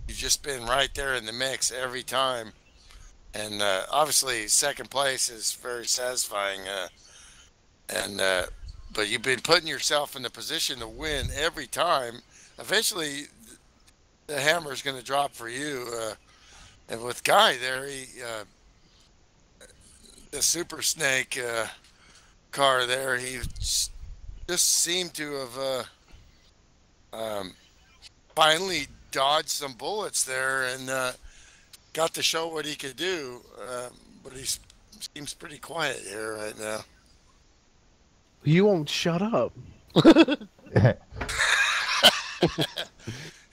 You've just been right there in the mix every time. And obviously, second place is very satisfying. But you've been putting yourself in the position to win every time. Eventually, the hammer is going to drop for you. And with Guy there, the Super Snake car there, he just seemed to have finally dodged some bullets there and got to show what he could do, but he seems pretty quiet here right now. You won't shut up.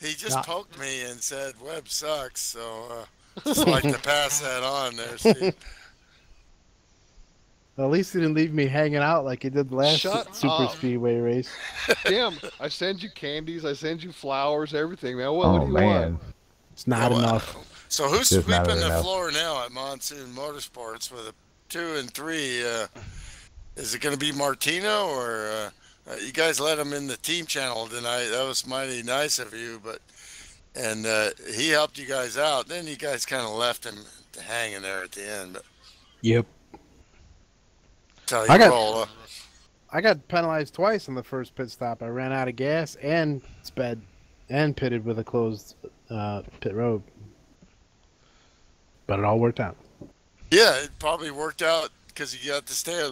He just poked me and said Webb sucks, so just like to pass that on there, Steve. Well, at least he didn't leave me hanging out like he did the last Shut super up. speedway race. Jim, I send you candies, I send you flowers, everything, man. What Oh do you man, want? It's not enough. So who's Just not sweeping the enough. floor now at Monsoon Motorsports with a 2 and 3? Is it going to be Martino or you guys let him in the team channel tonight? That was mighty nice of you, and he helped you guys out. Then you guys kind of left him hanging there at the end. But Yep. tell you I got- roll. I got penalized twice on the first pit stop. I ran out of gas and sped and pitted with a closed pit road. But it all worked out. Yeah, it probably worked out because you got to stay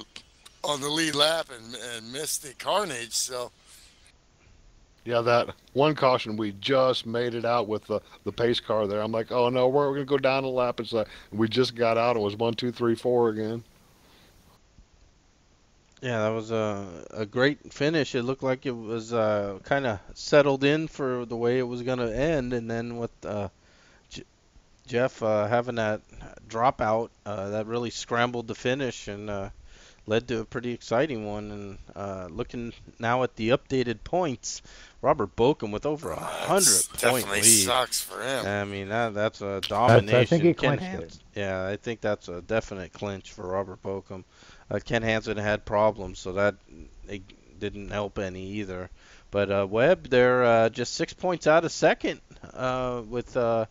on the lead lap and miss the carnage. So Yeah, that one caution, we just made it out with the pace car there. I'm like, oh no, we're going to go down a lap. It's like, we just got out. It was 1, 2, 3, 4 again. Yeah, that was a great finish. It looked like it was kind of settled in for the way it was going to end, and then with Jeff having that dropout, that really scrambled the finish and led to a pretty exciting one. And looking now at the updated points, Robert Bokum with over 100-point definitely lead. sucks for him. I mean, that's a domination. I think he Ken clinched it. Hansen, yeah, I think that's a definite clinch for Robert Bokum. Ken Hansen had problems, so that it didn't help any either. But Webb, they're just 6 points out of second with 2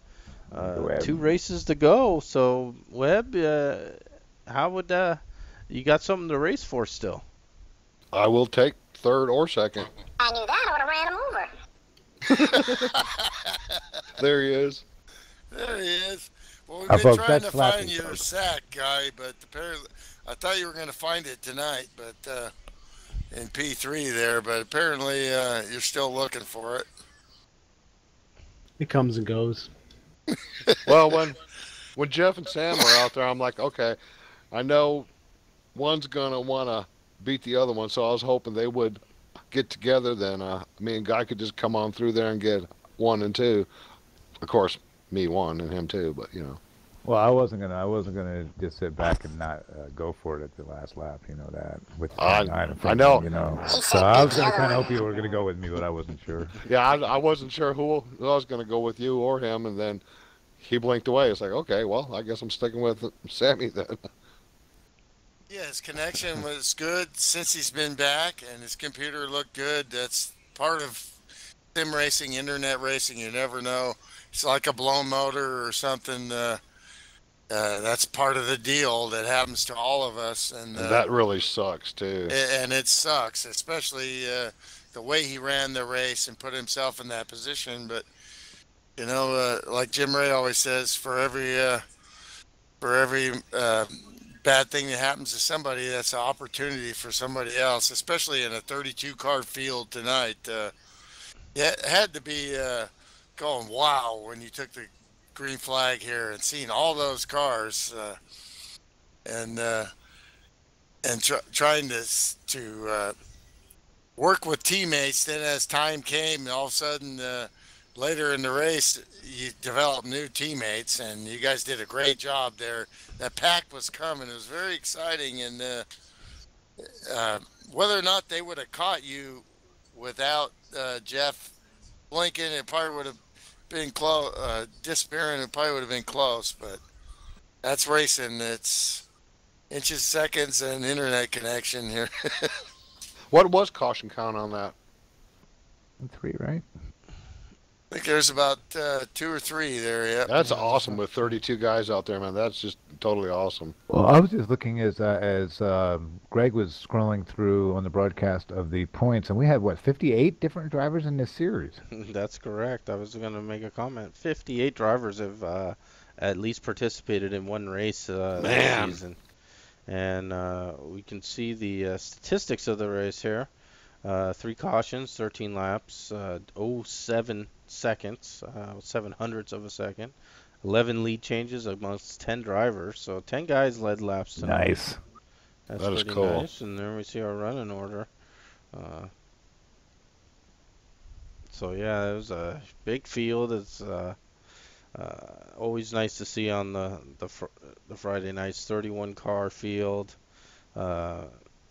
races to go. So Webb, how would you got something to race for still? I will take third or second. I knew that. I would have ran him over. There he is. There he is. Well, we've Our been folks, trying that's to flapping, find your folks. sack guy, but apparently I thought you were going to find it tonight, but in P3 there. But apparently you're still looking for it. It comes and goes. Well, when Jeff and Sam were out there, I'm like, okay, I know one's going to want to beat the other one, so I was hoping they would get together. Then me and Guy could just come on through there and get 1 and 2. Of course, me 1 and him 2, but you know. Well, I wasn't gonna just sit back and not go for it at the last lap. You know that with I 9 in front know. of me, you know. So I was gonna kind of hope you were gonna go with me, but I wasn't sure. Yeah, I wasn't sure who I was going to go with, you or him, and then he blinked away. It's like, okay, well, I guess I'm sticking with Sammy then. Yeah, his connection was good since he's been back, and his computer looked good. That's part of sim racing, internet racing. You never know. It's like a blown motor or something. That's part of the deal that happens to all of us, and That really sucks too. and it sucks, especially the way he ran the race and put himself in that position. But you know, like Jim Ray always says, for every bad thing that happens to somebody, that's an opportunity for somebody else, especially in a 32 car field tonight. Yeah, it had to be going wow when you took the green flag here and seeing all those cars and trying to work with teammates. Then as time came, all of a sudden later in the race, you develop new teammates, and you guys did a great job there. That pack was coming. It was very exciting, and whether or not they would have caught you without Jeff blinking, it probably would have been close. Disappearing, it probably would have been close, but that's racing. It's inches, seconds, and internet connection here. What was caution count on that? 3, right? I think there's about 2 or 3 there. Yeah, That's awesome with 32 guys out there, man. That's just totally awesome. Well, I was just looking as Greg was scrolling through on the broadcast of the points, and we had, what, 58 different drivers in this series? That's correct. I was going to make a comment. 58 drivers have at least participated in one race this season. And we can see the statistics of the race here. 3 cautions, 13 laps, 07 seconds, 7/100ths of a second. 11 lead changes amongst 10 drivers. So 10 guys led laps tonight. Nice. That's That is pretty cool. nice. And there we see our running order. So yeah, it was a big field. It's always nice to see on the Friday nights. 31 car field. Uh,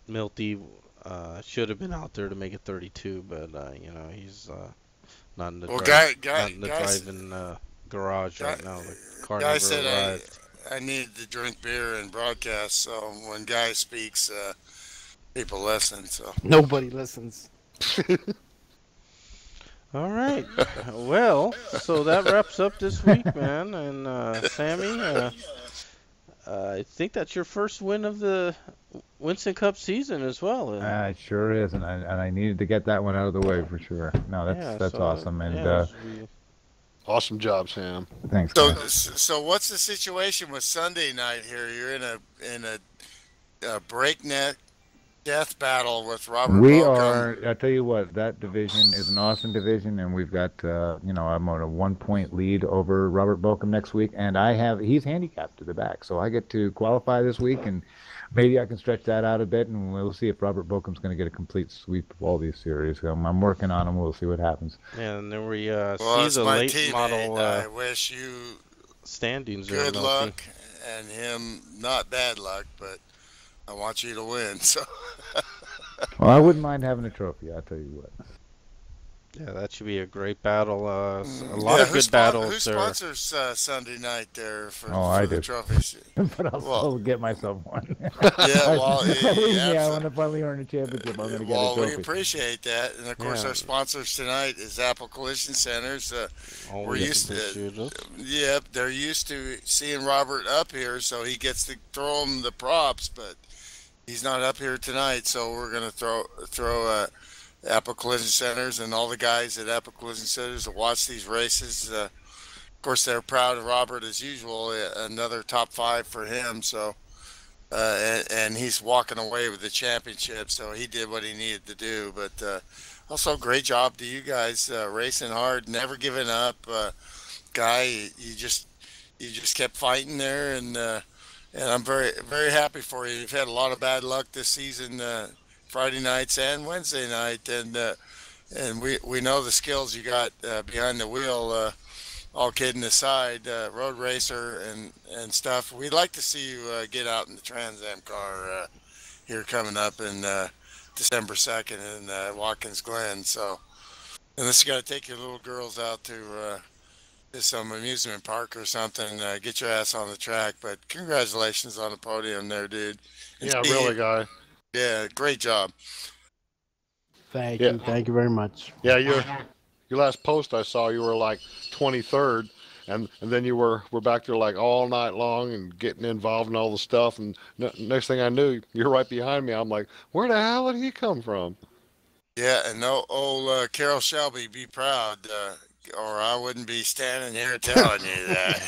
Milty should have been out there to make it 32, but he's not in the Well, not in the driving garage guy, right now. The car guy never said arrived. I needed to drink beer and broadcast. So when Guy speaks, people listen. So Nobody listens. All right. Well, so that wraps up this week, man. And Sammy, I think that's your first win of the Winston Cup season as well. It sure is, and I needed to get that one out of the way for sure. No, that's awesome, and awesome job, Sam. Thanks. So what's the situation with Sunday night here? You're in a breakneck death battle with Robert. We Balcom. are. I tell you what, that division is an awesome division, and we've got I'm on a 1 point lead over Robert Balcom next week, and he's handicapped to the back, so I get to qualify this week, and maybe I can stretch that out a bit, and we'll see if Robert Balcom's going to get a complete sweep of all these series. I'm working on them. We'll see what happens. Yeah, and then we see the late teammate. model. I wish you standings. Good luck, and him not bad luck, but I want you to win. So. Well, I wouldn't mind having a trophy. I'll tell you what. Yeah, that should be a great battle. A lot of good battles. Who sponsors Sunday night there for I the do. trophies? But I'll still get myself one. Yeah, well, I want to finally earn a championship. I'm going to get a trophy. We appreciate that, and of course, our sponsors tonight is Apple Collision Centers. We're used to, they're used to seeing Robert up here, so he gets to throw him the props, but he's not up here tonight, so we're going to throw Apple Collision Centers and all the guys at Apple Collision Centers that watch these races. Of course, they're proud of Robert as usual. Another top 5 for him. So, and he's walking away with the championship. So he did what he needed to do. But also, great job to you guys racing hard, never giving up. Guy, you just kept fighting there, and I'm very very happy for you. You've had a lot of bad luck this season. Friday nights and Wednesday night, and we know the skills you got behind the wheel. All kidding aside, road racer and stuff. We'd like to see you get out in the Trans Am car here coming up in December 2nd in Watkins Glen. So, unless you got to take your little girls out to some amusement park or something, get your ass on the track. But congratulations on the podium there, dude. And yeah, really, Guy. Yeah, great job. Thank you very much. Yeah, your last post I saw, you were like 23rd, and then you were back there like all night long and getting involved in all the stuff. And next thing I knew, you're right behind me. I'm like, where the hell did he come from? Yeah, and old Carol Shelby, be proud, or I wouldn't be standing here telling you that.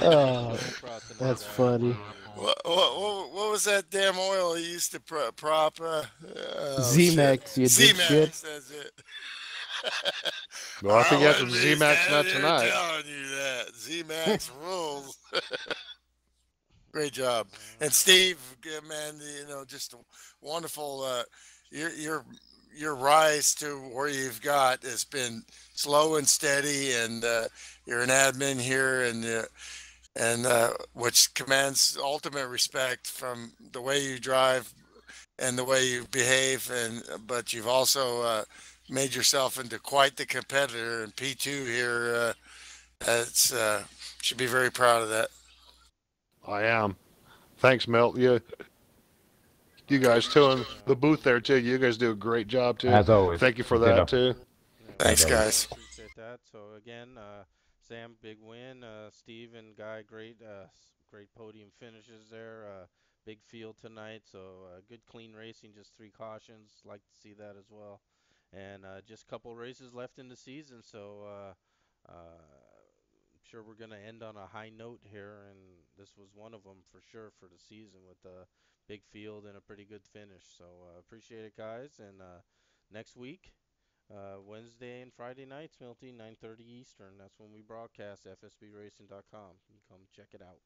Oh, that's funny. What was that damn oil he used to prop? Z-Max, you Z-Max, shit. that's it. Well, I think after Z-Max not tonight. Telling you that Z-Max rules. Great job, and Steve, man, just wonderful. Your rise to where you've got has been slow and steady, and you're an admin here, and which commands ultimate respect from the way you drive and the way you behave, but you've also made yourself into quite the competitor in P2 here. Should be very proud of that. I am. Thanks, Milt. You guys too, and the booth there too. You guys do a great job too. As always. Thank you for that too. Thanks, guys. Appreciate that. So again, Sam, big win. Steve and Guy, great podium finishes there. Big field tonight. So good clean racing. Just 3 cautions. Like to see that as well. And just a couple races left in the season. So I'm sure we're gonna end on a high note here, and this was one of them for sure for the season with a big field and a pretty good finish. So appreciate it, guys. And next week, Wednesday and Friday nights, Milty, 9:30 Eastern. That's when we broadcast. FSBRacing.com. You come check it out.